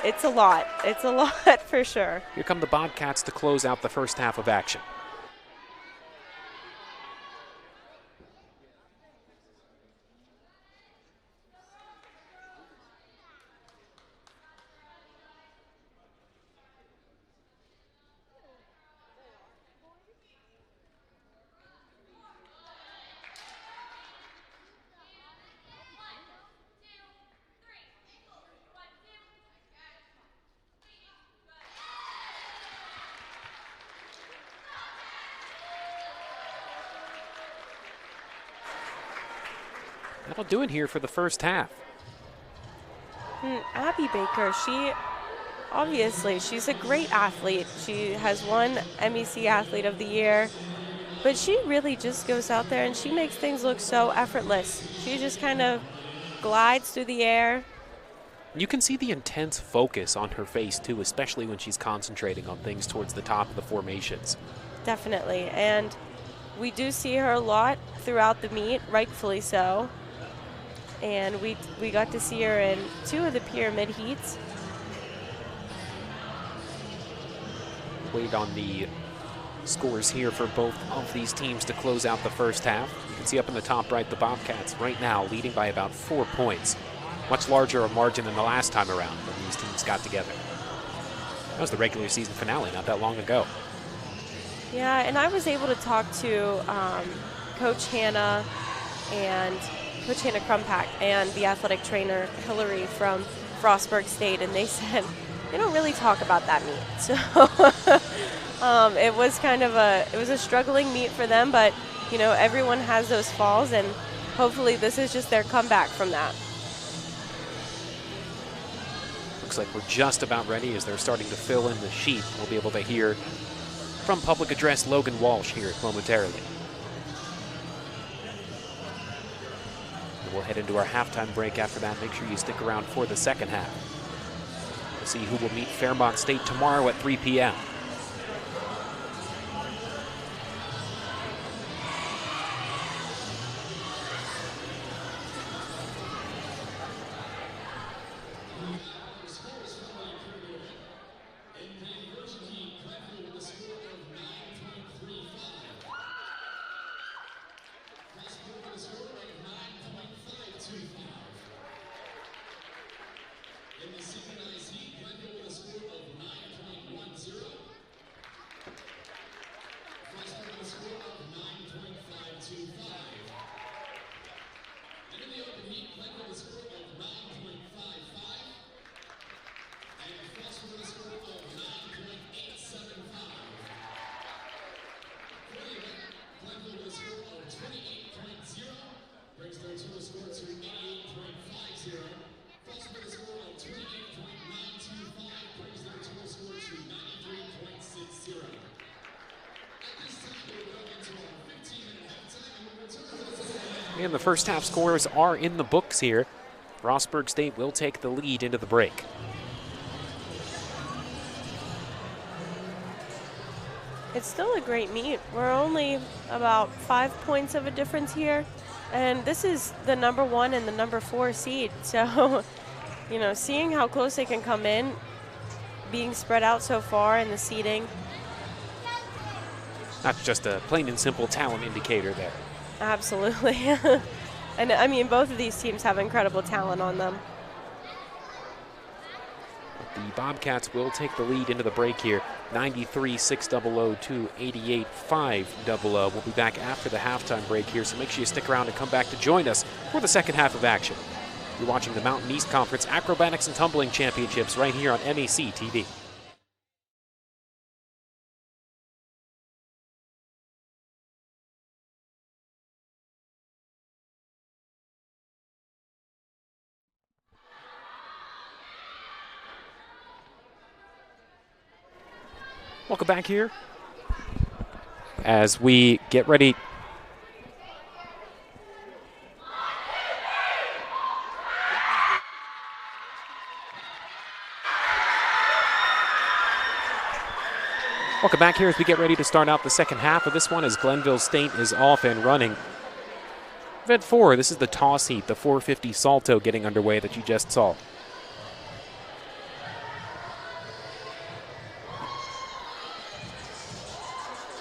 It's a lot. It's a lot for sure. Here come the Bobcats to close out the first half of action. That'll do it here for the first half. Abby Baker, she's a great athlete. She has won MEC Athlete of the Year, but she really just goes out there and she makes things look so effortless. She just kind of glides through the air. You can see the intense focus on her face too, especially when she's concentrating on things towards the top of the formations. Definitely, and we do see her a lot throughout the meet, rightfully so. And we got to see her in 2 of the pyramid heats. Wait on the scores here for both of these teams to close out the first half. You can see up in the top right, the Bobcats right now leading by about 4 points. Much larger a margin than the last time around when these teams got together. That was the regular season finale not that long ago. Yeah, and I was able to talk to Coach Hannah Krumpak and the athletic trainer Hillary from Frostburg State, and they said they don't really talk about that meet. So it was kind of a struggling meet for them, but you know, everyone has those falls, and hopefully this is just their comeback from that. Looks like we're just about ready as they're starting to fill in the sheet. We'll be able to hear from public address Logan Walsh here momentarily. We'll head into our halftime break after that. Make sure you stick around for the second half. We'll see who will meet Fairmont State tomorrow at 3 p.m. In the synchronized heat, Glenville with a score of 9.10. Frostburg with a score of 9.525. And in the open heat, Glenville with a score of 9.55. And Frostburg with a score of 9.875. For the event, Glenville with a score of 28.0 brings their total score to 88.50. Frostburg with a score of 28.925 brings their total score to 93.60. At this time, we'll go into our 15-minute halftime and we'll return for the second half. And the first half scores are in the books here. Frostburg State will take the lead into the break. It's still a great meet. We're only about 5 points of a difference here. And this is the number 1 and the number 4 seed. So, you know, seeing how close they can come in, being spread out so far in the seeding. That's just a plain and simple talent indicator there. Absolutely. And I mean, both of these teams have incredible talent on them. The Bobcats will take the lead into the break here, 93-600 to 88-500. We'll be back after the halftime break here, so make sure you stick around and come back to join us for the second half of action. You're watching the Mountain East Conference Acrobatics and Tumbling Championships right here on MEC TV. Welcome back here as we get ready. Welcome back here as we get ready to start out the second half of this one as Glenville State is off and running. Event 4, this is the toss heat, the 450 salto getting underway that you just saw.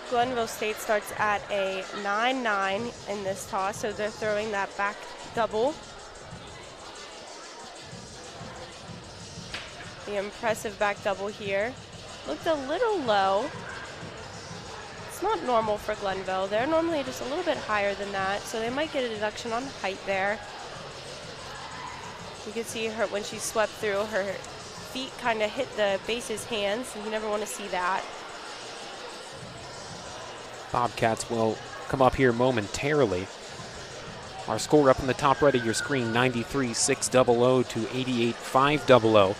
Glenville State starts at a 9-9 in this toss, so they're throwing that back double. The impressive back double here. Looked a little low. It's not normal for Glenville. They're normally just a little bit higher than that, so they might get a deduction on height there. You can see her when she swept through, her feet kind of hit the base's hands, and you never want to see that. Bobcats will come up here momentarily. Our score up in the top right of your screen, 93-600 to 88-500.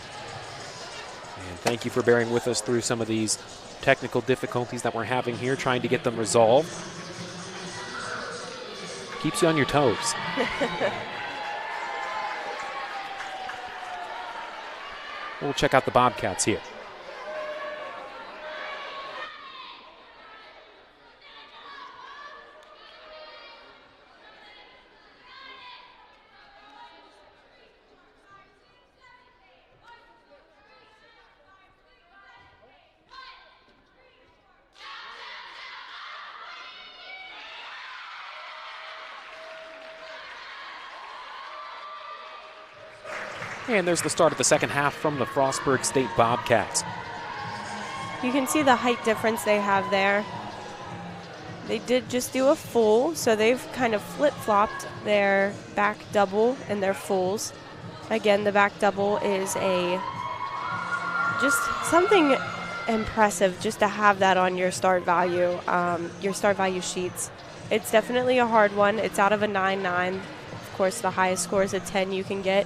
And thank you for bearing with us through some of these technical difficulties that we're having here, trying to get them resolved. Keeps you on your toes. We'll check out the Bobcats here. And there's the start of the second half from the Frostburg State Bobcats. You can see the height difference they have there. They did just do a full, so they've kind of flip-flopped their back double and their fulls. Again, the back double is just something impressive just to have that on your start value sheets. It's definitely a hard one. It's out of a 9-9. Of course, the highest score is a 10 you can get.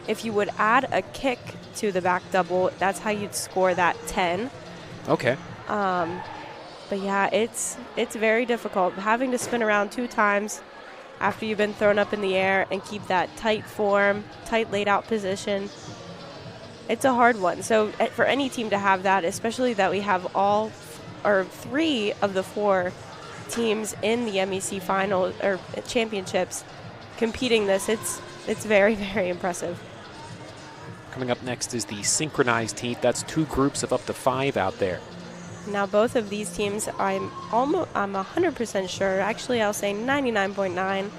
If you would add a kick to the back double, that's how you'd score that 10. Okay. But yeah, it's very difficult. Having to spin around 2 times after you've been thrown up in the air and keep that tight form, tight laid out position, it's a hard one. So for any team to have that, especially that we have 3 of the 4 teams in the MEC final or championships competing this, it's very, very impressive. Coming up next is the synchronized heat. That's 2 groups of up to 5 out there. Now both of these teams, I'm 100% sure. Actually, I'll say 99.9.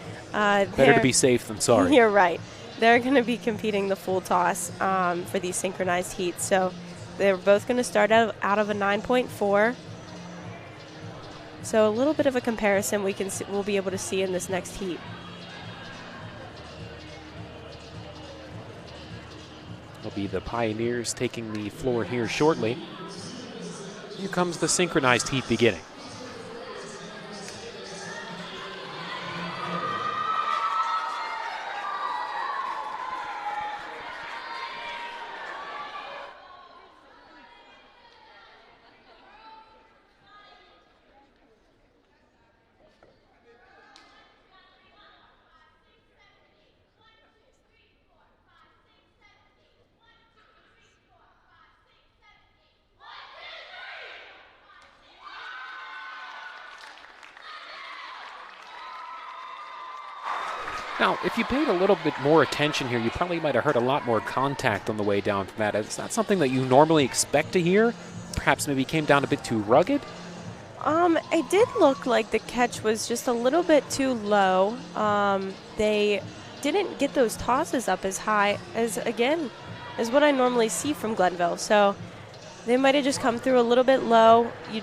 Better to be safe than sorry. You're right. they're going to be competing the full toss for these synchronized heats. So they're both going to start out of a 9.4. So a little bit of a comparison we'll be able to see in this next heat. Will be the Pioneers taking the floor here shortly. Here comes the synchronized heat beginning. Now, if you paid a little bit more attention here, you probably might have heard a lot more contact on the way down from that. It's not something that you normally expect to hear. Perhaps maybe came down a bit too rugged. It did look like the catch was just a little bit too low. They didn't get those tosses up as high as what I normally see from Glenville. So they might have just come through a little bit low. You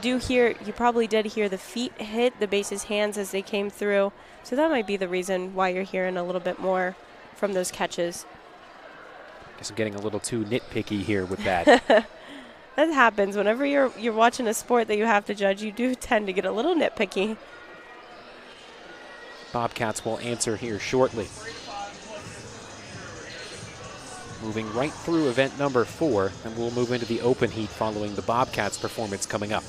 probably did hear the feet hit the base's hands as they came through. So that might be the reason why you're hearing a little bit more from those catches. Guess I'm getting a little too nitpicky here with that. That happens. Whenever you're watching a sport that you have to judge, you do tend to get a little nitpicky. Bobcats will answer here shortly. Moving right through event number 4, and we'll move into the open heat following the Bobcats performance coming up.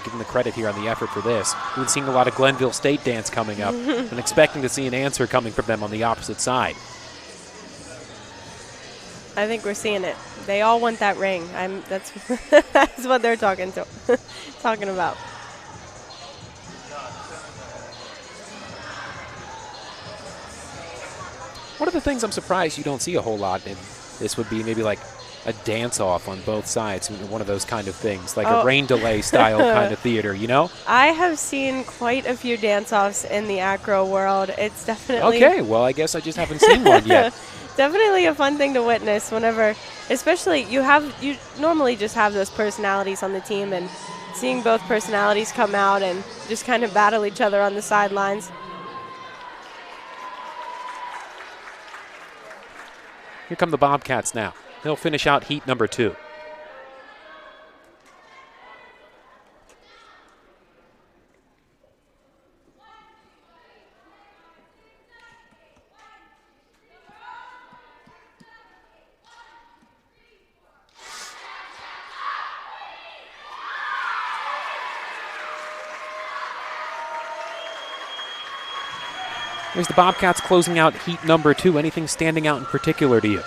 Give them the credit here on the effort for this. We've been seeing a lot of Glenville State dance coming up and expecting to see an answer coming from them on the opposite side. I think we're seeing it. They all want that ring. That's that's what they're talking about. One of the things I'm surprised you don't see a whole lot in this would be maybe like a dance-off on both sides, one of those kind of things, like a rain delay style kind of theater, you know? I have seen quite a few dance-offs in the acro world. It's definitely... Okay, well, I guess I just haven't seen one yet. Definitely a fun thing to witness whenever, especially you normally just have those personalities on the team, and seeing both personalities come out and just kind of battle each other on the sidelines. Here come the Bobcats now. They'll finish out heat number 2. Here's the Bobcats closing out heat number 2. Anything standing out in particular to you?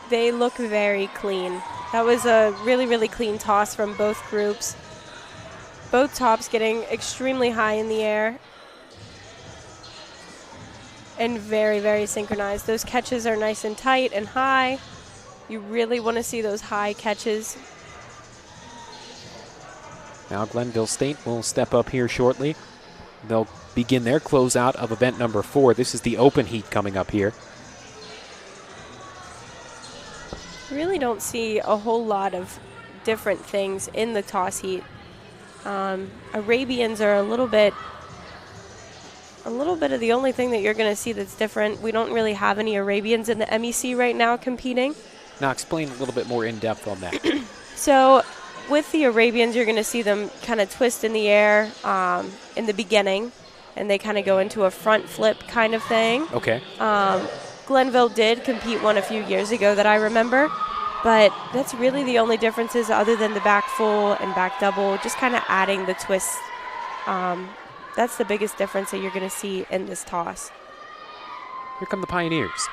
They look very clean. That was a really, really clean toss from both groups. Both tops getting extremely high in the air. And very, very synchronized. Those catches are nice and tight and high. You really want to see those high catches. Now Glenville State will step up here shortly. They'll begin their closeout of event number 4. This is the open heat coming up here. Really don't see a whole lot of different things in the toss heat. Arabians are a little bit of the only thing that you're going to see that's different. We don't really have any Arabians in the MEC right now competing. Now explain a little bit more in depth on that. So with the Arabians, you're going to see them kind of twist in the air in the beginning, and they kind of go into a front flip kind of thing. Okay. Glenville did compete one a few years ago that I remember, but that's really the only differences other than the back full and back double, just kind of adding the twist. That's the biggest difference that you're going to see in this toss. Here come the Pioneers.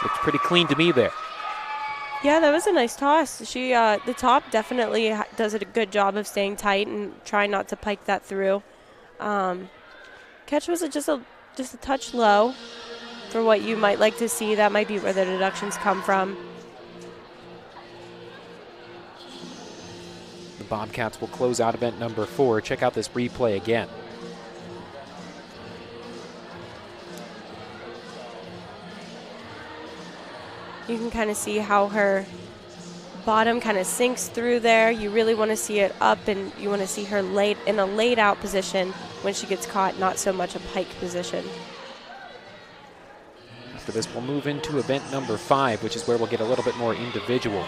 Looks pretty clean to me there. Yeah, that was a nice toss. She, the top definitely does a good job of staying tight and trying not to pike that through. Catch was just a touch low for what you might like to see. That might be where the deductions come from. The Bobcats will close out event number 4. Check out this replay again. You can kind of see how her bottom kind of sinks through there. You really want to see it up, and you want to see her laid in a laid out position when she gets caught, not so much a pike position. After this, we'll move into event number 5, which is where we'll get a little bit more individual.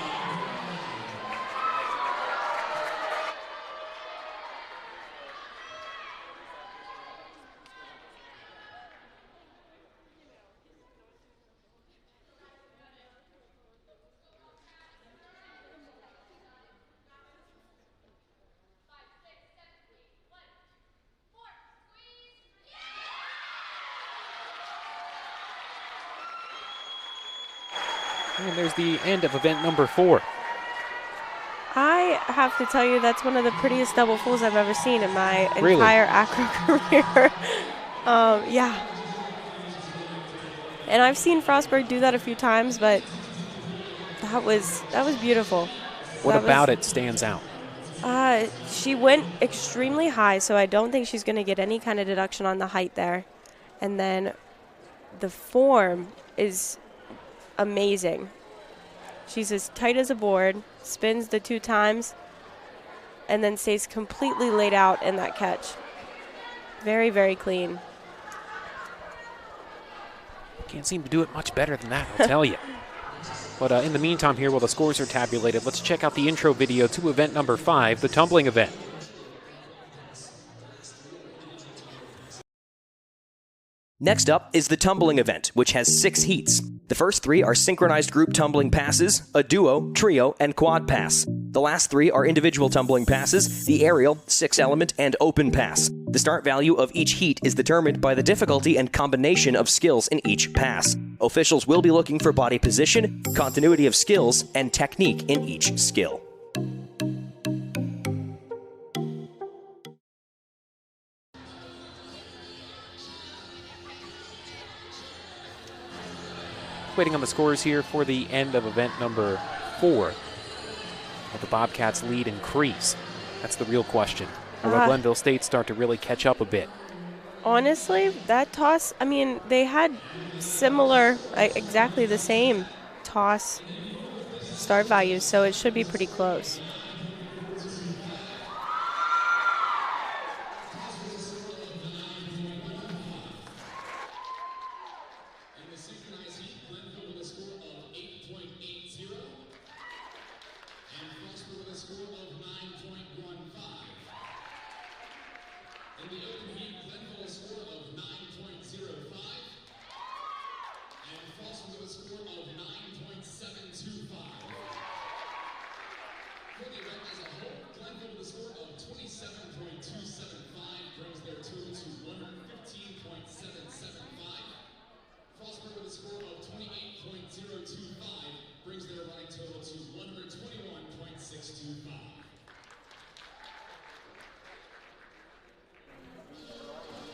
And there's the end of event number 4. I have to tell you, that's one of the prettiest double fulls I've ever seen in my Really? entire acro career. Yeah. And I've seen Frostburg do that a few times, but that was beautiful. What about it stands out? She went extremely high, so I don't think she's going to get any kind of deduction on the height there. And then the form is amazing. She's as tight as a board, spins the 2 times, and then stays completely laid out in that catch. Very, very clean. Can't seem to do it much better than that, I'll tell you. But in the meantime here, while the scores are tabulated, let's check out the intro video to event number 5, the tumbling event. Next up is the tumbling event, which has 6 heats. The first 3 are synchronized group tumbling passes, a duo, trio, and quad pass. The last 3 are individual tumbling passes, the aerial, 6-element, and open pass. The start value of each heat is determined by the difficulty and combination of skills in each pass. Officials will be looking for body position, continuity of skills, and technique in each skill. Waiting on the scores here for the end of event number 4. Will the Bobcats lead increase? That's the real question. Or will Glenville State start to really catch up a bit? Honestly, that toss, I mean, they had similar, exactly the same toss start values, so it should be pretty close.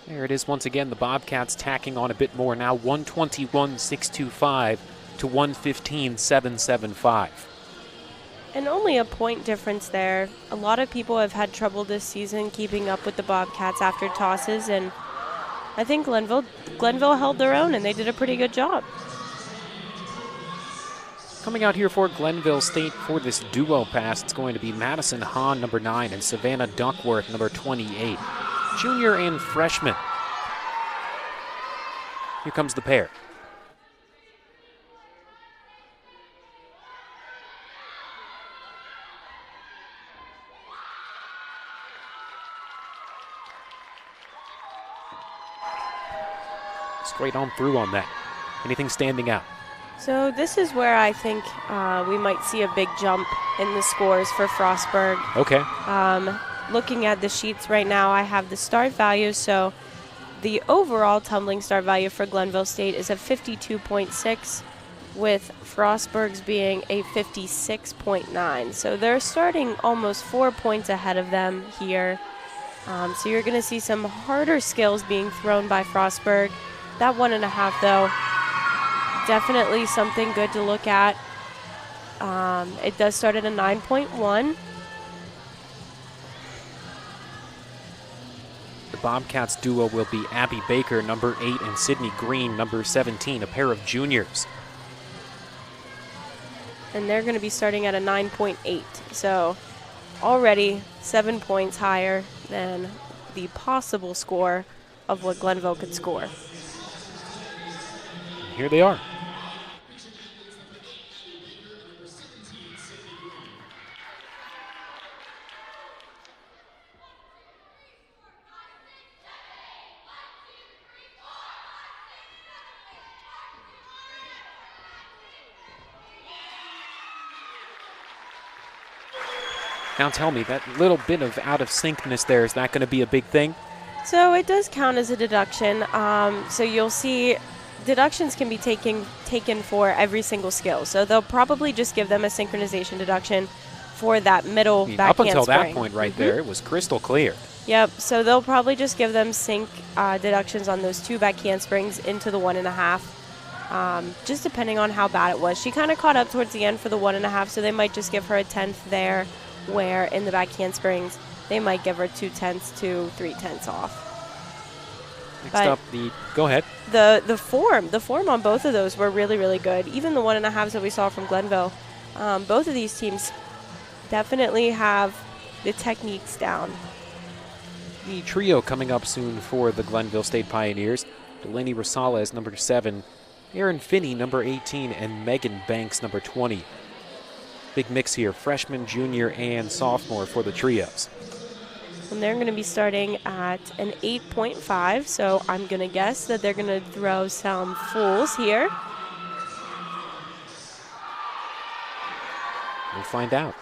There it is once again, the Bobcats tacking on a bit more now, 121.625 to 115.775. And only a point difference there. A lot of people have had trouble this season keeping up with the Bobcats after tosses, and I think Glenville held their own, and they did a pretty good job. Coming out here for Glenville State for this duo pass, it's going to be Madison Hahn, number 9, and Savannah Duckworth, number 28. Junior and freshman. Here comes the pair. Straight on through on that. Anything standing out? So this is where I think we might see a big jump in the scores for Frostburg. Okay. Looking at the sheets right now, I have the start value. So the overall tumbling start value for Glenville State is a 52.6. with Frostburg's being a 56.9. So they're starting almost 4 points ahead of them here. So you're going to see some harder skills being thrown by Frostburg. That 1.5, though, definitely something good to look at. It does start at a 9.1. The Bobcats duo will be Abby Baker, number 8, and Sydney Green, number 17, a pair of juniors. And they're going to be starting at a 9.8. So already 7 points higher than the possible score of what Glenville could score. Here they are. Now tell me, that little bit of out of syncness there, is that going to be a big thing? So it does count as a deduction. So you'll see deductions can be taken for every single skill. So they'll probably just give them a synchronization deduction for that middle back up until handspring. that point right there, it was crystal clear. Yep, so they'll probably just give them sync deductions on those 2 back handsprings into the 1.5. Just depending on how bad it was. She kind of caught up towards the end for the 1.5, so they might just give her a 10th there, where in the back handsprings they might give her 2/10 to 3/10 off. Next But up, go ahead. The form on both of those were really, really good. Even the 1.5s that we saw from Glenville, both of these teams definitely have the techniques down. The trio coming up soon for the Glenville State Pioneers. Delaney Rosales, number 7, Erin Finney, number 18, and Megan Banks, number 20. Big mix here, freshman, junior, and sophomore for the trios. And they're going to be starting at an 8.5, so I'm going to guess that they're going to throw some fulls here. We'll find out.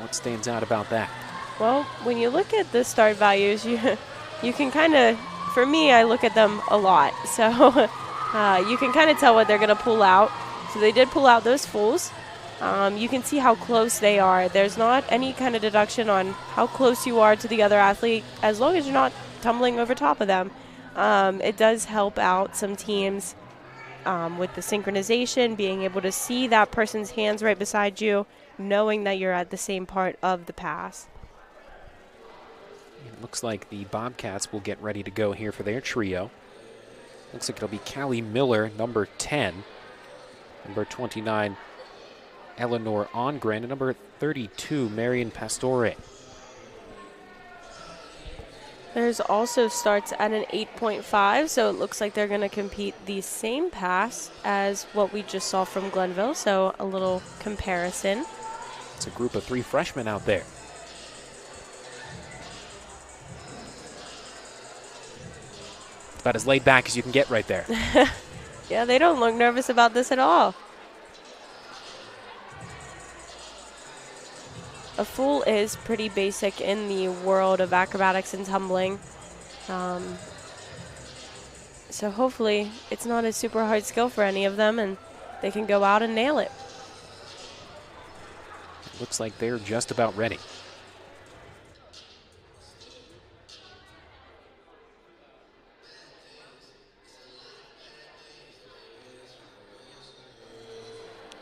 What stands out about that? Well, when you look at the start values, you can kind of, for me, I look at them a lot. So you can kind of tell what they're going to pull out. So they did pull out those fulls. You can see how close they are. There's not any kind of deduction on how close you are to the other athlete, as long as you're not tumbling over top of them. It does help out some teams with the synchronization, being able to see that person's hands right beside you, knowing that you're at the same part of the pass. It looks like the Bobcats will get ready to go here for their trio. Looks like it'll be Callie Miller, number 10, number 29, Eleanor Ongren, and number 32, Marion Pastore. There's also starts at an 8.5, so it looks like they're going to compete the same pass as what we just saw from Glenville, so a little comparison. It's a group of 3 freshmen out there. About as laid back as you can get right there. Yeah, they don't look nervous about this at all. A full is pretty basic in the world of acrobatics and tumbling. So hopefully it's not a super hard skill for any of them and they can go out and nail it. Looks like they're just about ready.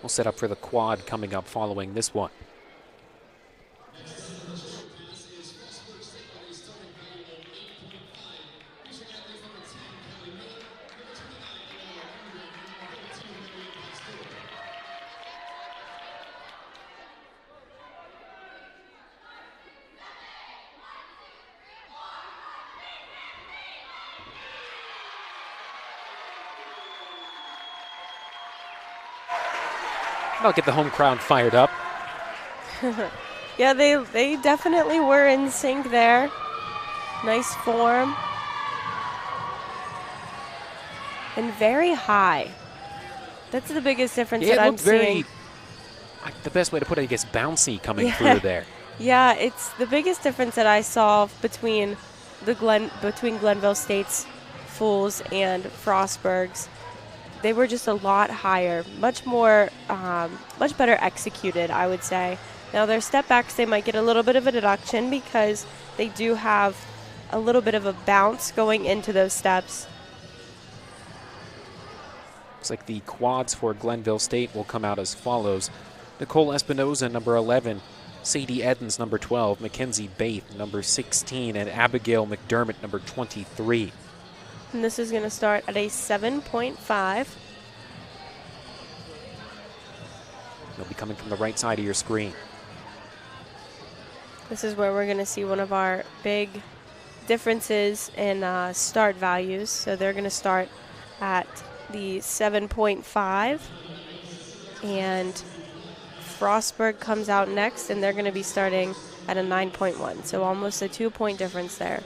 We'll set up for the quad coming up following this one. I'll get the home crowd fired up. Yeah, they definitely were in sync there. Nice form. And very high. That's the biggest difference Yeah, that it I'm looked very, seeing. the best way to put it, I guess, bouncy coming through there. Yeah, it's the biggest difference that I saw between Glenville State's Fools and Frostburg's. They were just a lot higher, much more, much better executed, I would say. Now their step backs, they might get a little bit of a deduction because they do have a little bit of a bounce going into those steps. Looks like the quads for Glenville State will come out as follows. Nicole Espinoza, number 11. Sadie Edens, number 12. Mackenzie Baith, number 16. And Abigail McDermott, number 23. And this is going to start at a 7.5. They'll be coming from the right side of your screen. This is where we're going to see one of our big differences in start values. So they're going to start at the 7.5, and Frostburg comes out next, and they're going to be starting at a 9.1. So almost a 2-point difference there.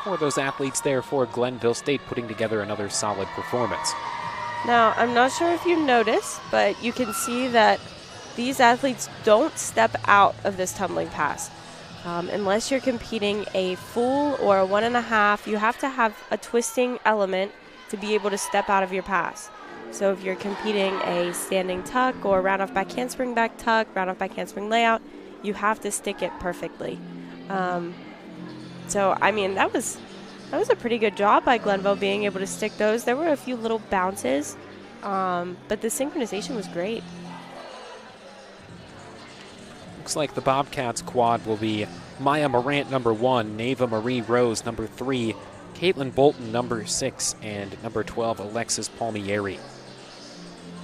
For those athletes there for Glenville State putting together another solid performance. Now, I'm not sure if you noticed, but you can see that these athletes don't step out of this tumbling pass. Unless you're competing a full or a 1.5, you have to have a twisting element to be able to step out of your pass. So if you're competing a standing tuck or round off back handspring back tuck, round off back handspring layout, you have to stick it perfectly. So, I mean, that was a pretty good job by Glenville being able to stick those. There were a few little bounces, but the synchronization was great. Looks like the Bobcats quad will be Maya Morant, number 1, Neva Marie Rose, number 3, Caitlin Bolton, number 6, and number 12, Alexis Palmieri.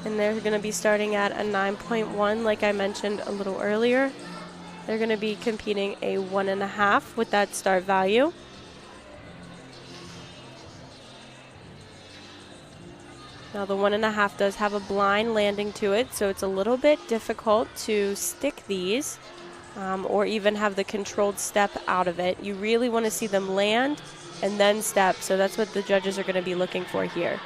And they're going to be starting at a 9.1, like I mentioned a little earlier. They're going to be competing a 1.5 with that start value. Now the 1.5 does have a blind landing to it, so it's a little bit difficult to stick these or even have the controlled step out of it. You really want to see them land and then step, so that's what the judges are going to be looking for here.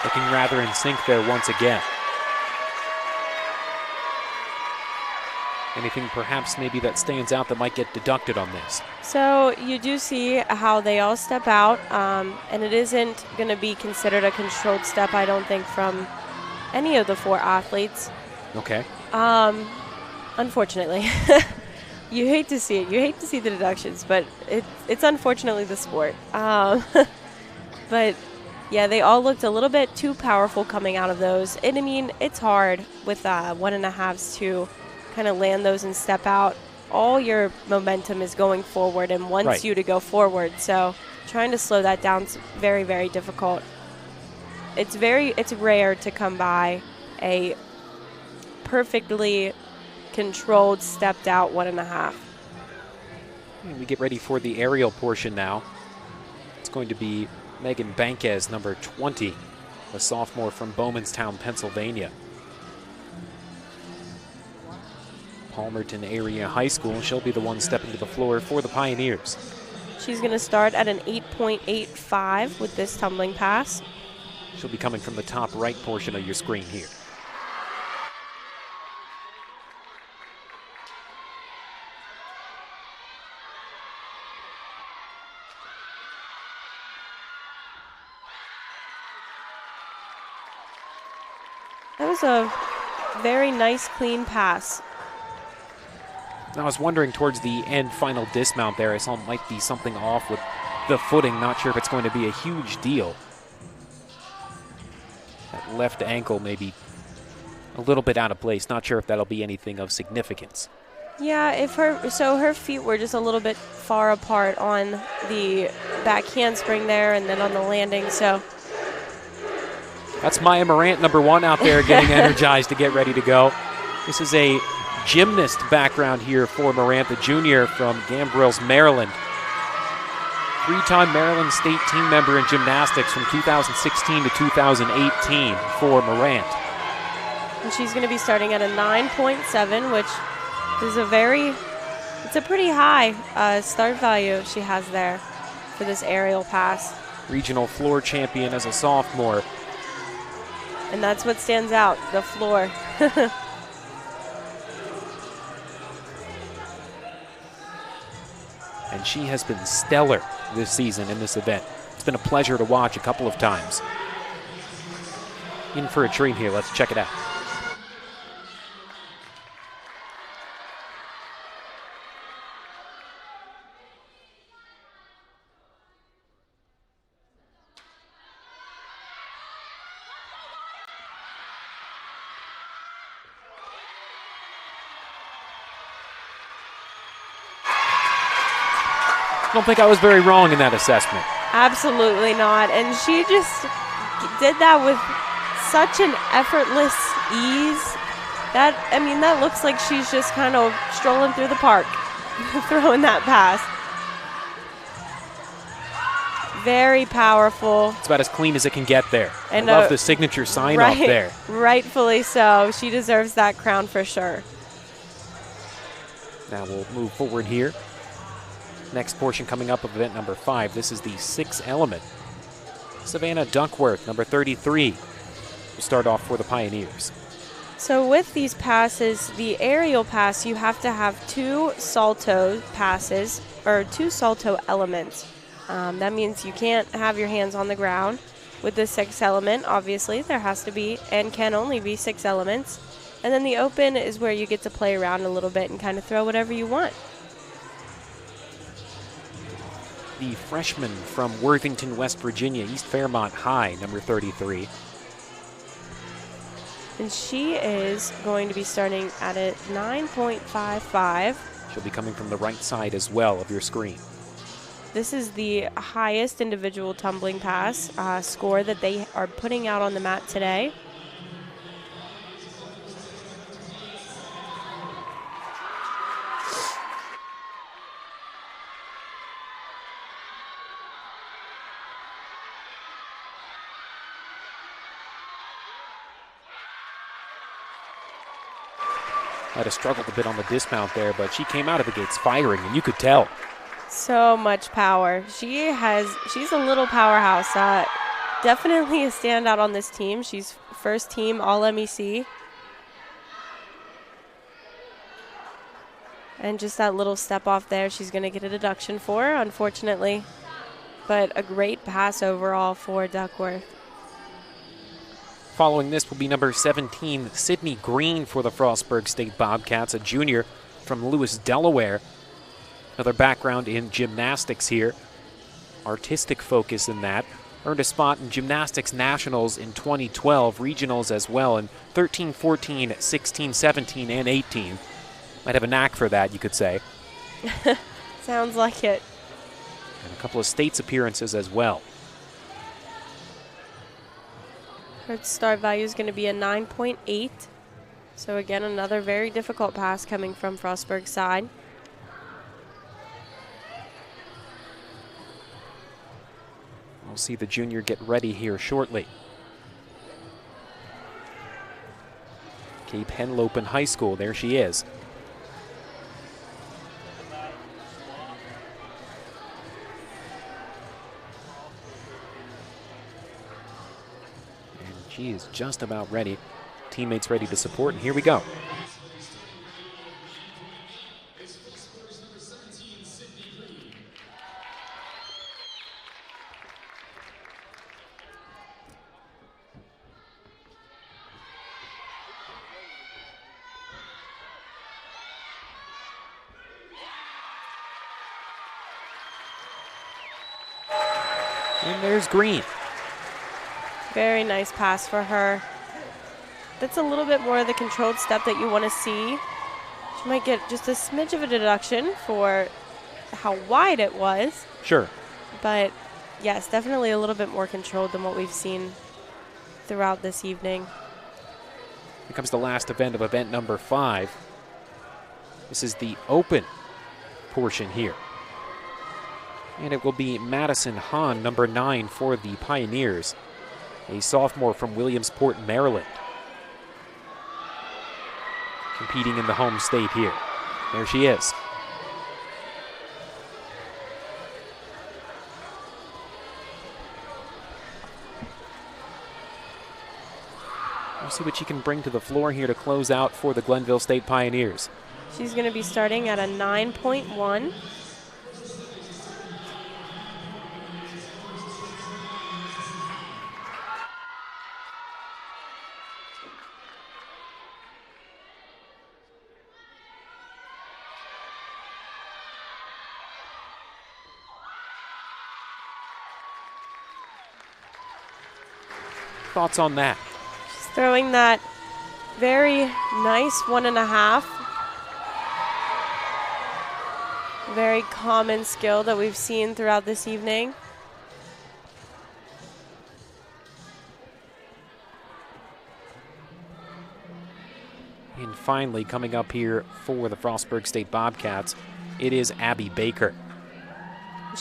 Looking rather in sync there once again. Anything perhaps maybe that stands out that might get deducted on this? So you do see how they all step out, and it isn't going to be considered a controlled step, I don't think, from any of the 4 athletes. Okay. Unfortunately. You hate to see it. You hate to see the deductions, but it's unfortunately the sport. But yeah, they all looked a little bit too powerful coming out of those. And I mean, it's hard with 1.5s to kind of land those and step out. All your momentum is going forward and wants you to go forward. So trying to slow that down is very, very difficult. It's rare to come by a perfectly controlled, stepped out 1.5. We get ready for the aerial portion now. It's going to be Megan Banquez, number 20, a sophomore from Bowmanstown, Pennsylvania. Palmerton Area High School. She'll be the one stepping to the floor for the Pioneers. She's going to start at an 8.85 with this tumbling pass. She'll be coming from the top right portion of your screen here. That was a very nice, clean pass. I was wondering towards the end final dismount there, I saw it might be something off with the footing. Not sure if it's going to be a huge deal. That left ankle may be a little bit out of place. Not sure if that'll be anything of significance. Yeah, her feet were just a little bit far apart on the back handspring there and then on the landing, so. That's Maya Morant, number 1 out there getting energized to get ready to go. This is a gymnast background here for Morant, the junior from Gambrills, Maryland. 3-time Maryland State team member in gymnastics from 2016 to 2018 for Morant. And she's going to be starting at a 9.7, which is it's a pretty high start value she has there for this aerial pass. Regional floor champion as a sophomore. And that's what stands out, the floor. And she has been stellar this season in this event. It's been a pleasure to watch a couple of times. In for a treat here. Let's check it out. I don't think I was very wrong in that assessment. Absolutely not. And she just did that with such an effortless ease. That looks like she's just kind of strolling through the park, throwing that pass. Very powerful. It's about as clean as it can get there. And I love the signature sign-off there. Rightfully so. She deserves that crown for sure. Now we'll move forward here. Next portion coming up of event number 5. This is the 6 element. Savannah Duckworth, number 33, will start off for the Pioneers. So with these passes, the aerial pass, you have to have 2 salto passes, or 2 salto elements. That means you can't have your hands on the ground. With the 6 element, obviously, there has to be and can only be 6 elements. And then the open is where you get to play around a little bit and kind of throw whatever you want. The freshman from Worthington, West Virginia, East Fairmont High, number 33. And she is going to be starting at a 9.55. She'll be coming from the right side as well of your screen. This is the highest individual tumbling pass score that they are putting out on the mat today. Might have struggled a bit on the dismount there, but she came out of the gates firing, and you could tell. So much power. She's a little powerhouse. Definitely a standout on this team. She's first team All-MEC. And just that little step off there, she's going to get a deduction for, unfortunately. But a great pass overall for Duckworth. Following this will be number 17, Sydney Green for the Frostburg State Bobcats, a junior from Lewis, Delaware. Another background in gymnastics here. Artistic focus in that. Earned a spot in Gymnastics Nationals in 2012, regionals as well in 13, 14, 16, 17, and 18. Might have a knack for that, you could say. Sounds like it. And a couple of states appearances as well. Her start value is going to be a 9.8. So again, another very difficult pass coming from Frostburg's side. We'll see the junior get ready here shortly. Cape Henlopen High School, there she is. And she is just about ready. Teammates ready to support, and here we go. And there's Green. Very nice pass for her. That's a little bit more of the controlled step that you want to see. She might get just a smidge of a deduction for how wide it was. Sure. But yes, definitely a little bit more controlled than what we've seen throughout this evening. Here comes the last event of event number 5. This is the open portion here. And it will be Madison Hahn, number 9 for the Pioneers, a sophomore from Williamsport, Maryland, competing in the home state here. There she is. We'll see what she can bring to the floor here to close out for the Glenville State Pioneers. She's going to be starting at a 9.1. Thoughts on that? She's throwing that very nice 1.5. Very common skill that we've seen throughout this evening. And finally, coming up here for the Frostburg State Bobcats, it is Abby Baker.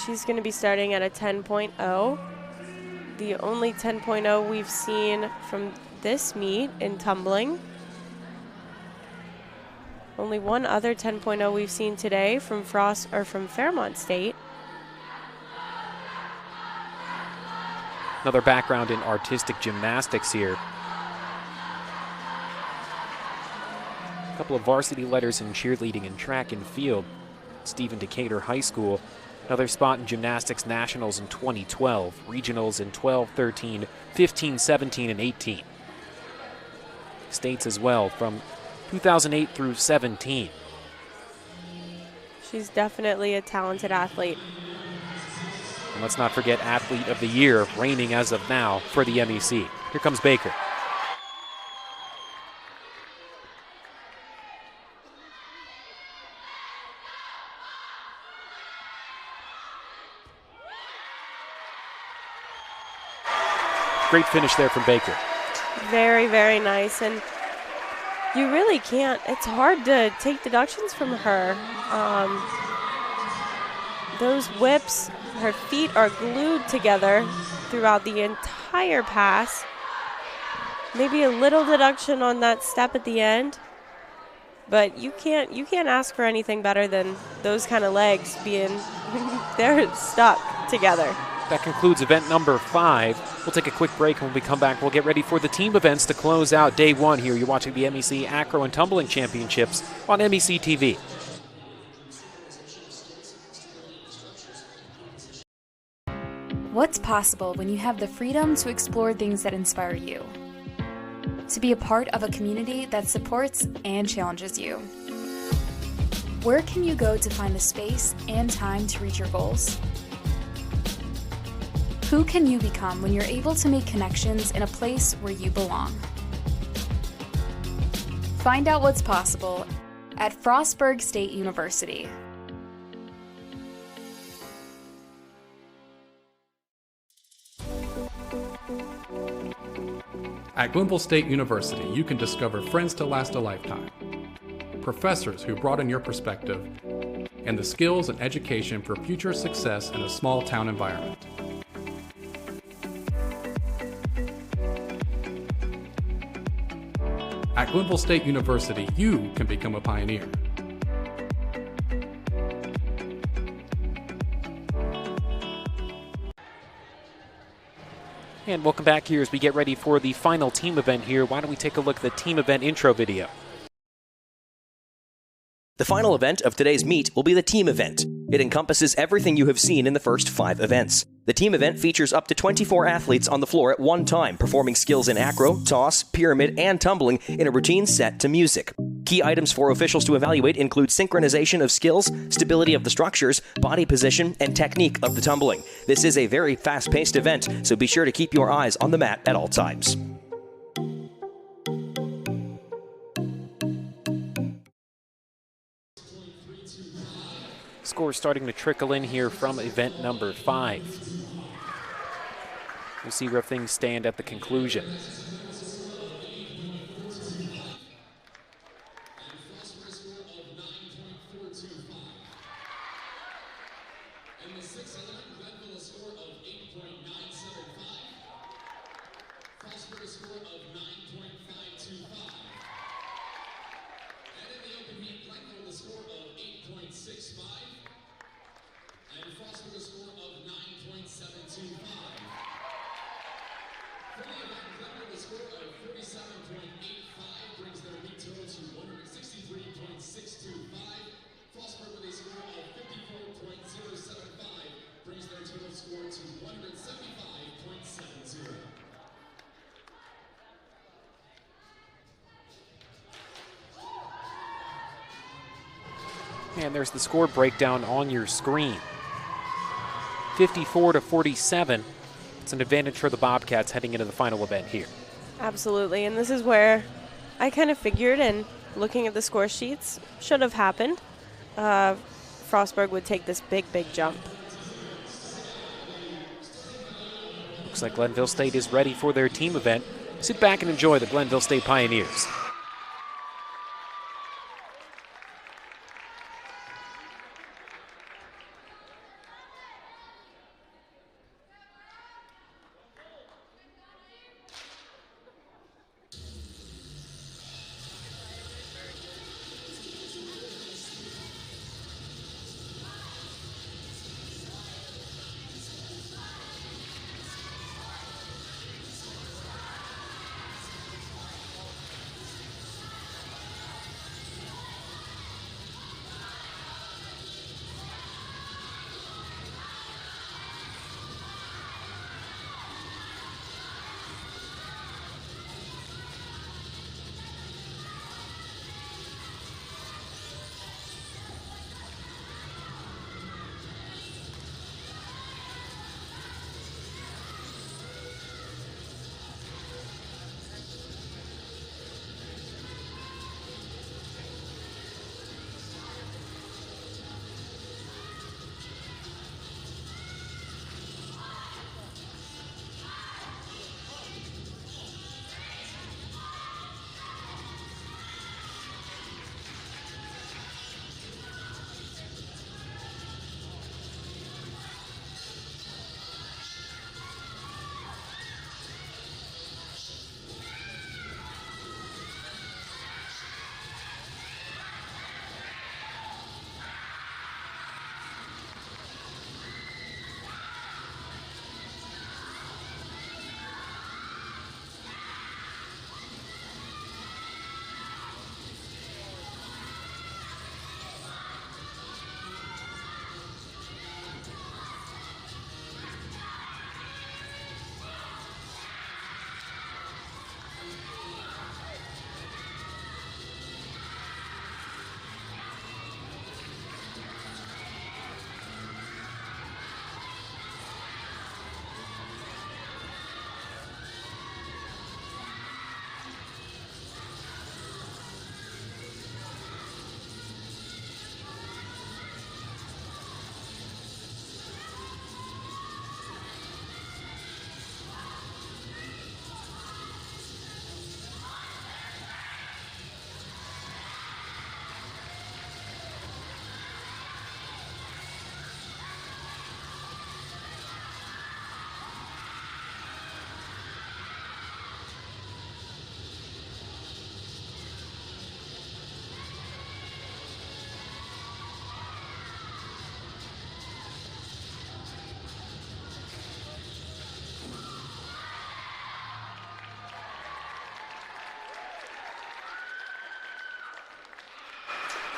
She's going to be starting at a 10.0. The only 10.0 we've seen from this meet in tumbling. Only one other 10.0 we've seen today from Fairmont State. Another background in artistic gymnastics here. A couple of varsity letters in cheerleading and track and field. Stephen Decatur High School. Another spot in gymnastics nationals in 2012. Regionals in 12, 13, 15, 17, and 18. States as well from 2008 through 17. She's definitely a talented athlete. And let's not forget Athlete of the Year, reigning as of now for the MEC. Here comes Baker. Great finish there from Baker. Very, very nice. And you really can't, it's hard to take deductions from her. Those whips, her feet are glued together throughout the entire pass. Maybe a little deduction on that step at the end, but you can't ask for anything better than those kind of legs being, they're stuck together. That concludes event number 5. We'll take a quick break, and when we come back, we'll get ready for the team events to close out day 1 here. You're watching the MEC Acro and Tumbling Championships on MEC TV. What's possible when you have the freedom to explore things that inspire you? To be a part of a community that supports and challenges you? Where can you go to find the space and time to reach your goals? Who can you become when you're able to make connections in a place where you belong? Find out what's possible at Frostburg State University. At Glenville State University, you can discover friends to last a lifetime, professors who broaden your perspective, and the skills and education for future success in a small town environment. At Glenville State University, you can become a pioneer. And welcome back here as we get ready for the final team event here. Why don't we take a look at the team event intro video? The final event of today's meet will be the team event. It encompasses everything you have seen in the first 5 events. The team event features up to 24 athletes on the floor at one time, performing skills in acro, toss, pyramid, and tumbling in a routine set to music. Key items for officials to evaluate include synchronization of skills, stability of the structures, body position, and technique of the tumbling. This is a very fast-paced event, so be sure to keep your eyes on the mat at all times. Scores starting to trickle in here from event number 5. We'll see where things stand at the conclusion. And the 6'11", Glenville a score of 8.975. Frostburg a score of 9.525. And in the open heat, Glenville a score of 8.65. And Frostburg a score of 9.725. For the event, Glenville a score of 47.85 brings their meet total to 163.625. Frostburg with a score of 54.075 brings their total score to 175.70. And there's the score breakdown on your screen. 54-47. It's an advantage for the Bobcats heading into the final event here. Absolutely, and this is where I kind of figured, and looking at the score sheets, should have happened. Frostburg would take this big jump. Looks like Glenville State is ready for their team event. Sit back and enjoy the Glenville State Pioneers.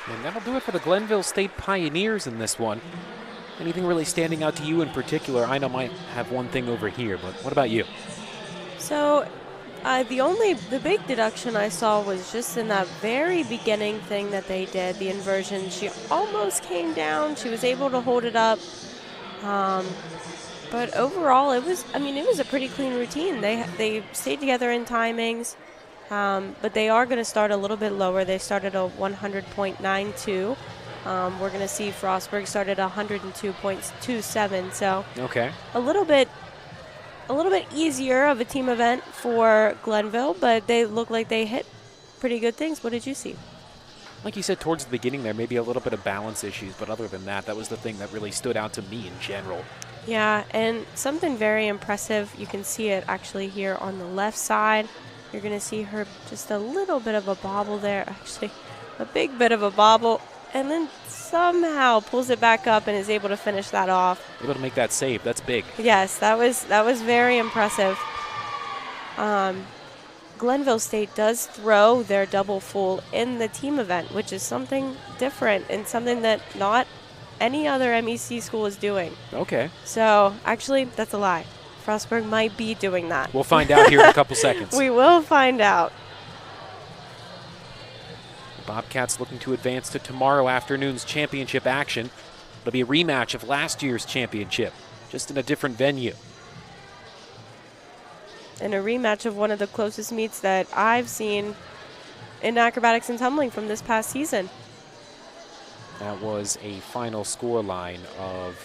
And that'll do it for the Glenville State Pioneers in this one. Anything really standing out to you in particular? I know I might have one thing over here, but what about you? So The big deduction I saw was just in that very beginning thing that they did, the inversion. She almost came down. She was able to hold it up. But overall, it was a pretty clean routine. They stayed together in timings, but they are going to start a little bit lower. They started a 100.92. We're going to see Frostburg start at 102.27. So okay, a little bit easier of a team event for Glenville, but they look like they hit pretty good things. What did you see? Like you said, towards the beginning there, maybe a little bit of balance issues, but other than that, that was the thing that really stood out to me in general. Yeah, and something very impressive, you can see it actually here on the left side. You're going to see her just a little bit of a bobble there, actually a big bit of a bobble, and then somehow pulls it back up and is able to finish that off. Able to make that save, that's big. Yes, that was very impressive. Glenville State does throw their double full in the team event, which is something different and something that not any other MEC school is doing. Okay. So, actually, that's a lie. Frostburg might be doing that. We'll find out here in a couple seconds. We will find out. The Bobcats looking to advance to tomorrow afternoon's championship action. It'll be a rematch of last year's championship, just in a different venue. And a rematch of one of the closest meets that I've seen in acrobatics and tumbling from this past season. That was a final score line of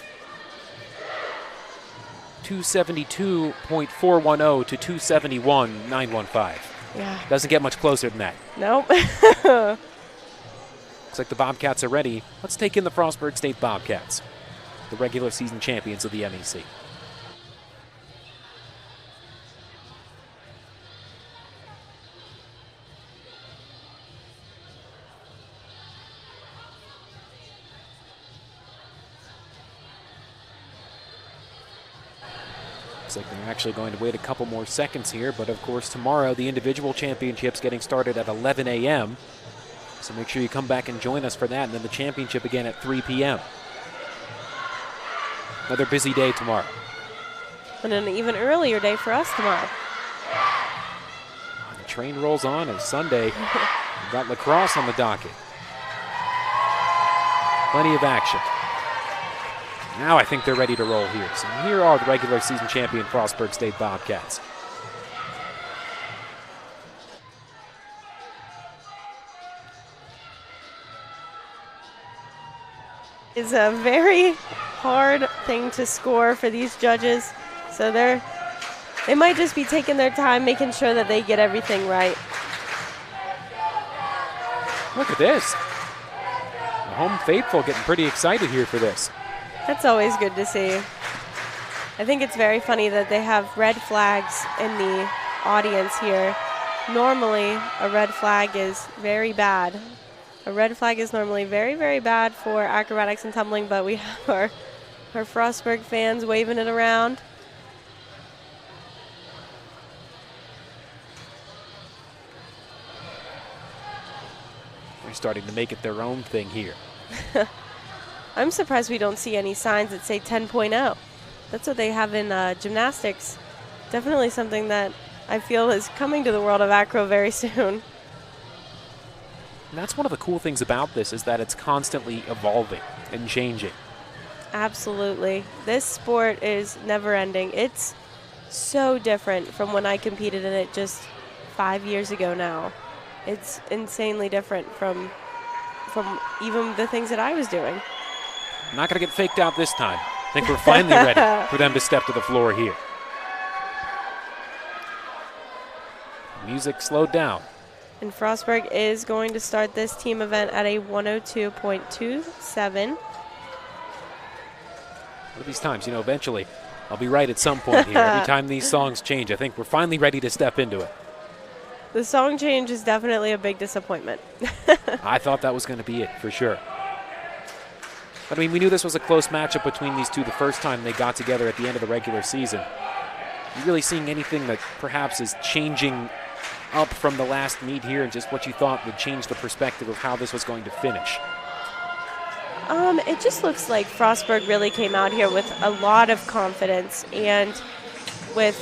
272.410 to 271.915. Yeah. Doesn't get much closer than that. Nope. Looks like the Bobcats are ready. Let's take in the Frostburg State Bobcats, the regular season champions of the MEC. Looks like they're actually going to wait a couple more seconds here, but of course tomorrow the individual championships getting started at 11 a.m. So make sure you come back and join us for that, and then the championship again at 3 p.m. Another busy day tomorrow. And an even earlier day for us tomorrow. The train rolls on, and Sunday we've got lacrosse on the docket. Plenty of action. Now I think they're ready to roll here. So here are the regular season champion Frostburg State Bobcats. It's a very hard thing to score for these judges. So they might just be taking their time, making sure that they get everything right. Look at this. The home faithful getting pretty excited here for this. That's always good to see. I think it's very funny that they have red flags in the audience here. Normally, a red flag is very bad. A red flag is normally very, very bad for acrobatics and tumbling, but we have our Frostburg fans waving it around. They're starting to make it their own thing here. I'm surprised we don't see any signs that say 10.0. That's what they have in gymnastics. Definitely something that I feel is coming to the world of acro very soon. And that's one of the cool things about this, is that it's constantly evolving and changing. Absolutely. This sport is never ending. It's so different from when I competed in it just 5 years ago now. It's insanely different from even the things that I was doing. Not going to get faked out this time. I think we're finally ready for them to step to the floor here. Music slowed down. And Frostburg is going to start this team event at a 102.27. One of these times, eventually I'll be right at some point here. Every time these songs change, I think we're finally ready to step into it. The song change is definitely a big disappointment. I thought that was going to be it, for sure. But, we knew this was a close matchup between these two the first time they got together at the end of the regular season. Are you really seeing anything that perhaps is changing up from the last meet here, and just what you thought would change the perspective of how this was going to finish? It just looks like Frostburg really came out here with a lot of confidence and with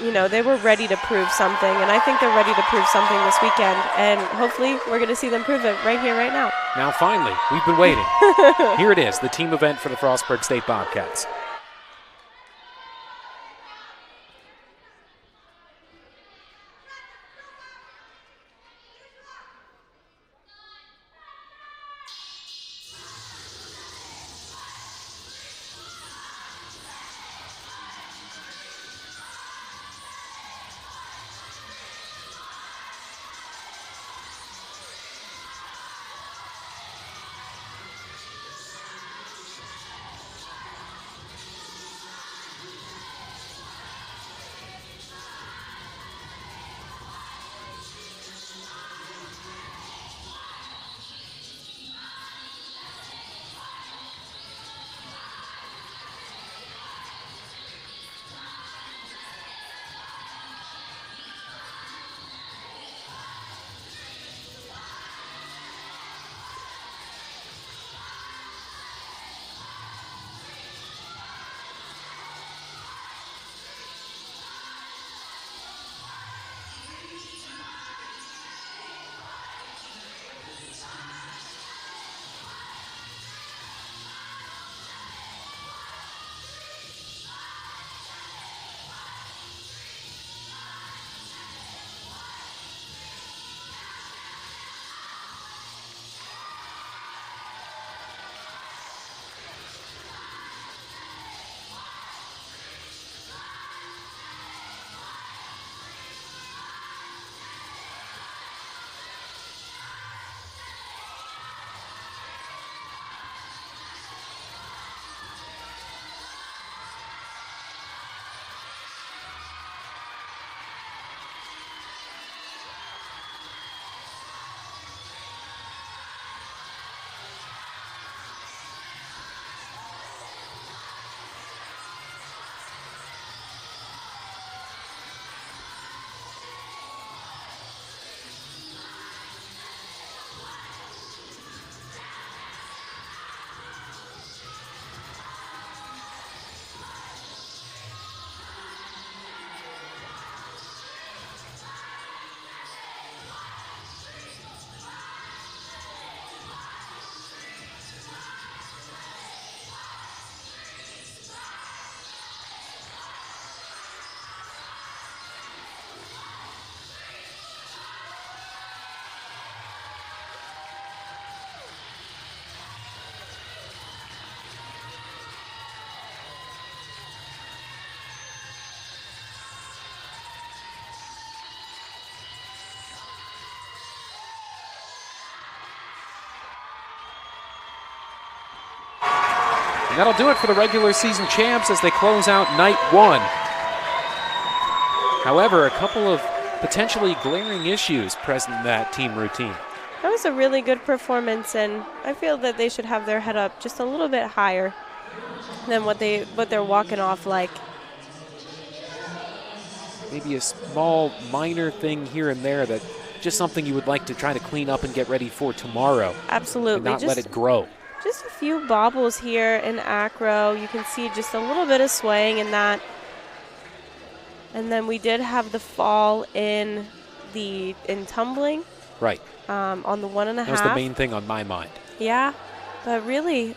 they were ready to prove something, and I think they're ready to prove something this weekend, and hopefully we're going to see them prove it right here, right now. Now finally, we've been waiting. Here it is, the team event for the Frostburg State Bobcats. And that'll do it for the regular season champs as they close out night one. However, a couple of potentially glaring issues present in that team routine. That was a really good performance, and I feel that they should have their head up just a little bit higher than what they're walking off like. Maybe a small, minor thing here and there that just something you would like to try to clean up and get ready for tomorrow. Absolutely. And not let it grow. Just a few bobbles here in acro. You can see just a little bit of swaying in that. And then we did have the fall in tumbling. Right. On the 1.5. That was the main thing on my mind. Yeah, but really,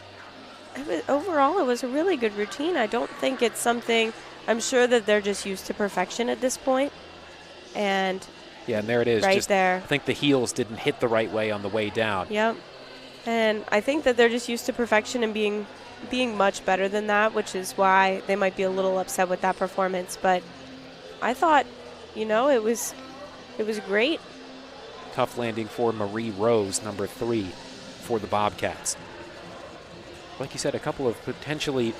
overall, it was a really good routine. I don't think it's something. I'm sure that they're just used to perfection at this point. And yeah, and there it is. Right just, there. I think the heels didn't hit the right way on the way down. Yep. And I think that they're just used to perfection and being much better than that, which is why they might be a little upset with that performance. But I thought, it was great. Tough landing for Marie Rose, number 3 for the Bobcats. Like you said, a couple of potentially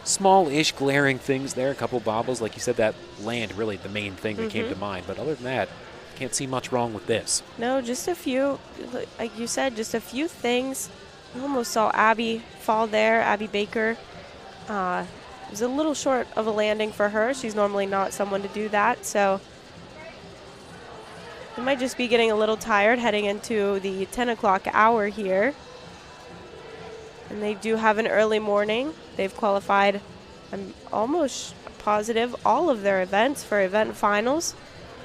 small-ish glaring things there, a couple bobbles. Like you said, that land really the main thing that came to mind. But other than that, can't see much wrong with this. No, just a few, like you said, just a few things. I almost saw Abby fall there, Abby Baker. It was a little short of a landing for her. She's normally not someone to do that, so they might just be getting a little tired heading into the 10 o'clock hour here. And they do have an early morning. They've qualified, I'm almost positive all of their events for event finals.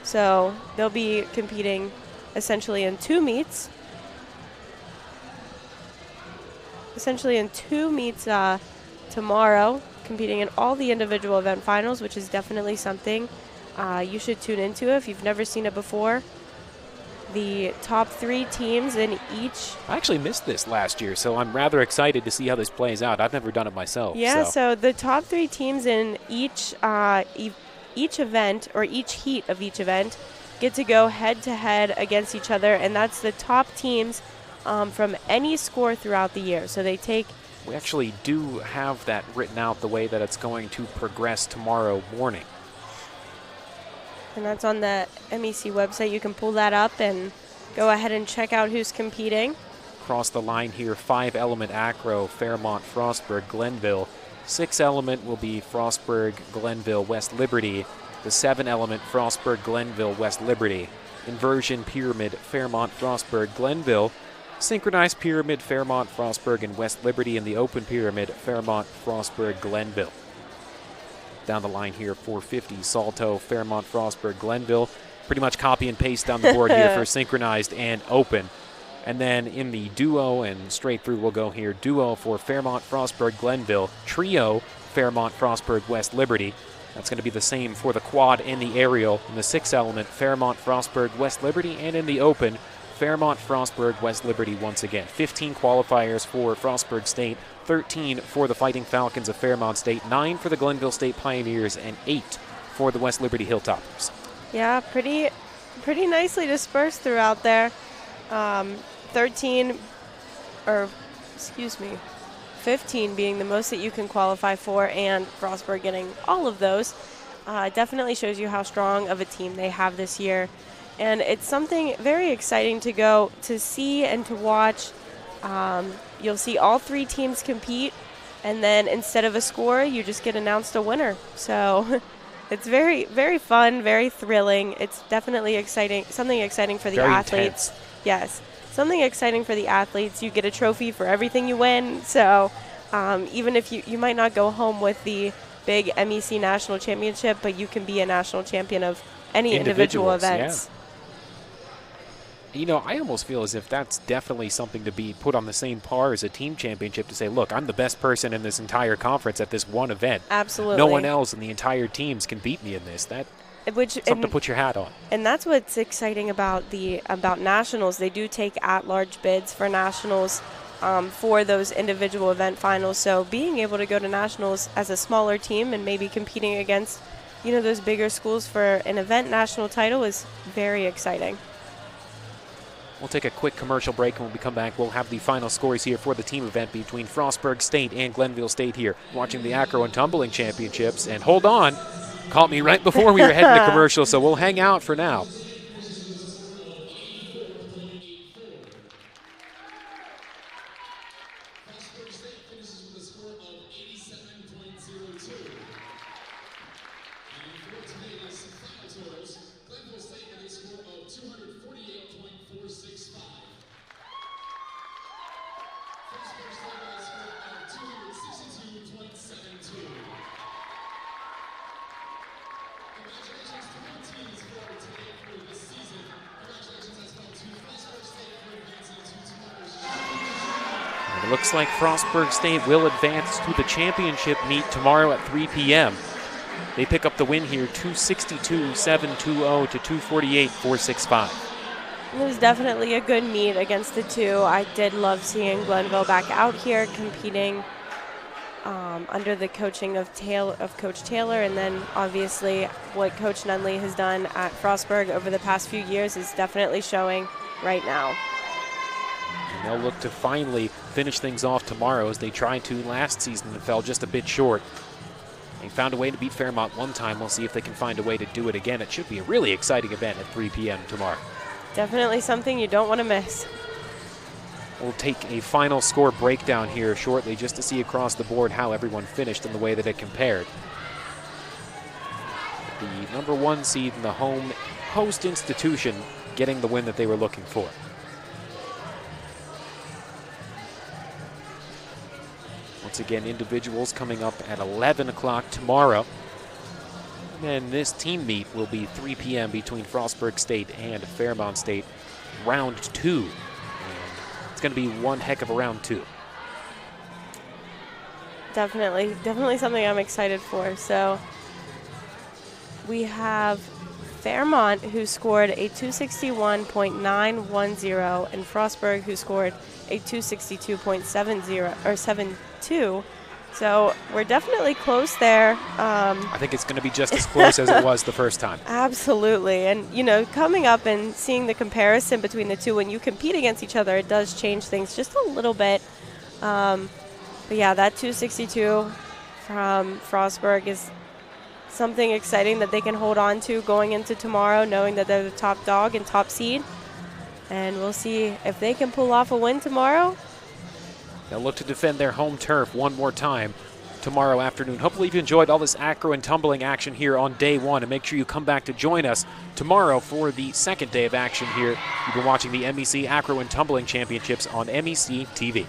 So they'll be competing essentially in two meets. Tomorrow, competing in all the individual event finals, which is definitely something you should tune into if you've never seen it before. The top 3 teams in each. I actually missed this last year, so I'm rather excited to see how this plays out. I've never done it myself. Yeah, so the top 3 teams in each event, or each heat of each event, get to go head-to-head against each other, and that's the top teams from any score throughout the year. So they take. We actually do have that written out the way that it's going to progress tomorrow morning. And that's on the MEC website. You can pull that up and go ahead and check out who's competing. Across the line here, 5-element Acro, Fairmont, Frostburg, Glenville. 6-element will be Frostburg, Glenville, West Liberty. The 7-element Frostburg, Glenville, West Liberty. Inversion pyramid, Fairmont, Frostburg, Glenville. Synchronized pyramid, Fairmont, Frostburg, and West Liberty. And the open pyramid, Fairmont, Frostburg, Glenville. Down the line here, 450, Salto, Fairmont, Frostburg, Glenville. Pretty much copy and paste down the board here for synchronized and open. And then in the duo and straight through we'll go here. Duo for Fairmont, Frostburg, Glenville. Trio, Fairmont, Frostburg, West Liberty. That's going to be the same for the quad and the aerial. In the 6-element, Fairmont, Frostburg, West Liberty. And in the open, Fairmont, Frostburg, West Liberty once again. 15 qualifiers for Frostburg State, 13 for the Fighting Falcons of Fairmont State, 9 for the Glenville State Pioneers, and 8 for the West Liberty Hilltoppers. Yeah, pretty nicely dispersed throughout there. 15 being the most that you can qualify for, and Frostburg getting all of those. Definitely shows you how strong of a team they have this year. And it's something very exciting to go to see and to watch. You'll see all 3 teams compete, and then instead of a score, you just get announced a winner. So it's very, very fun, very thrilling. It's definitely exciting, something exciting for the athletes. Intense. Yes, something exciting for the athletes. You get a trophy for everything you win. So even if you might not go home with the big MEC National Championship, but you can be a national champion of any individual events. Yeah. You know, I almost feel as if that's definitely something to be put on the same par as a team championship, to say, look, I'm the best person in this entire conference at this one event. Absolutely. No one else in the entire teams can beat me in this. That's something to put your hat on. And that's what's exciting about nationals. They do take at-large bids for nationals for those individual event finals. So being able to go to nationals as a smaller team and maybe competing against, those bigger schools for an event national title is very exciting. We'll take a quick commercial break, and when we come back, we'll have the final scores here for the team event between Frostburg State and Glenville State here, watching the Acro and Tumbling Championships. And hold on, caught me right before we were heading to commercial, so we'll hang out for now. It looks like Frostburg State will advance to the championship meet tomorrow at 3 p.m. They pick up the win here, 262-720 to 248-465. It was definitely a good meet against the two. I did love seeing Glenville back out here competing under the coaching of Coach Taylor, and then obviously what Coach Nunley has done at Frostburg over the past few years is definitely showing right now. And they'll look to finally finish things off tomorrow, as they tried to last season and fell just a bit short. They found a way to beat Fairmont one time. We'll see if they can find a way to do it again. It should be a really exciting event at 3 p.m. tomorrow. Definitely something you don't want to miss. We'll take a final score breakdown here shortly, just to see across the board how everyone finished and the way that it compared. The number 1 seed in the host institution getting the win that they were looking for. Once again, individuals coming up at 11 o'clock tomorrow. And this team meet will be 3 p.m. between Frostburg State and Fairmont State, round 2. And it's going to be one heck of a round 2. Definitely something I'm excited for. So we have Fairmont, who scored a 261.910, and Frostburg, who scored a 262.70 or 72. So we're definitely close there. I think it's going to be just as close as it was the first time. Absolutely. And, coming up and seeing the comparison between the two, when you compete against each other, it does change things just a little bit. But yeah, that 262 from Frostburg is something exciting that they can hold on to going into tomorrow, knowing that they're the top dog and top seed. And we'll see if they can pull off a win tomorrow. They'll look to defend their home turf one more time tomorrow afternoon. Hopefully you've enjoyed all this acro and tumbling action here on day 1, and make sure you come back to join us tomorrow for the second day of action here. You've been watching the MEC Acro and Tumbling Championships on MEC TV.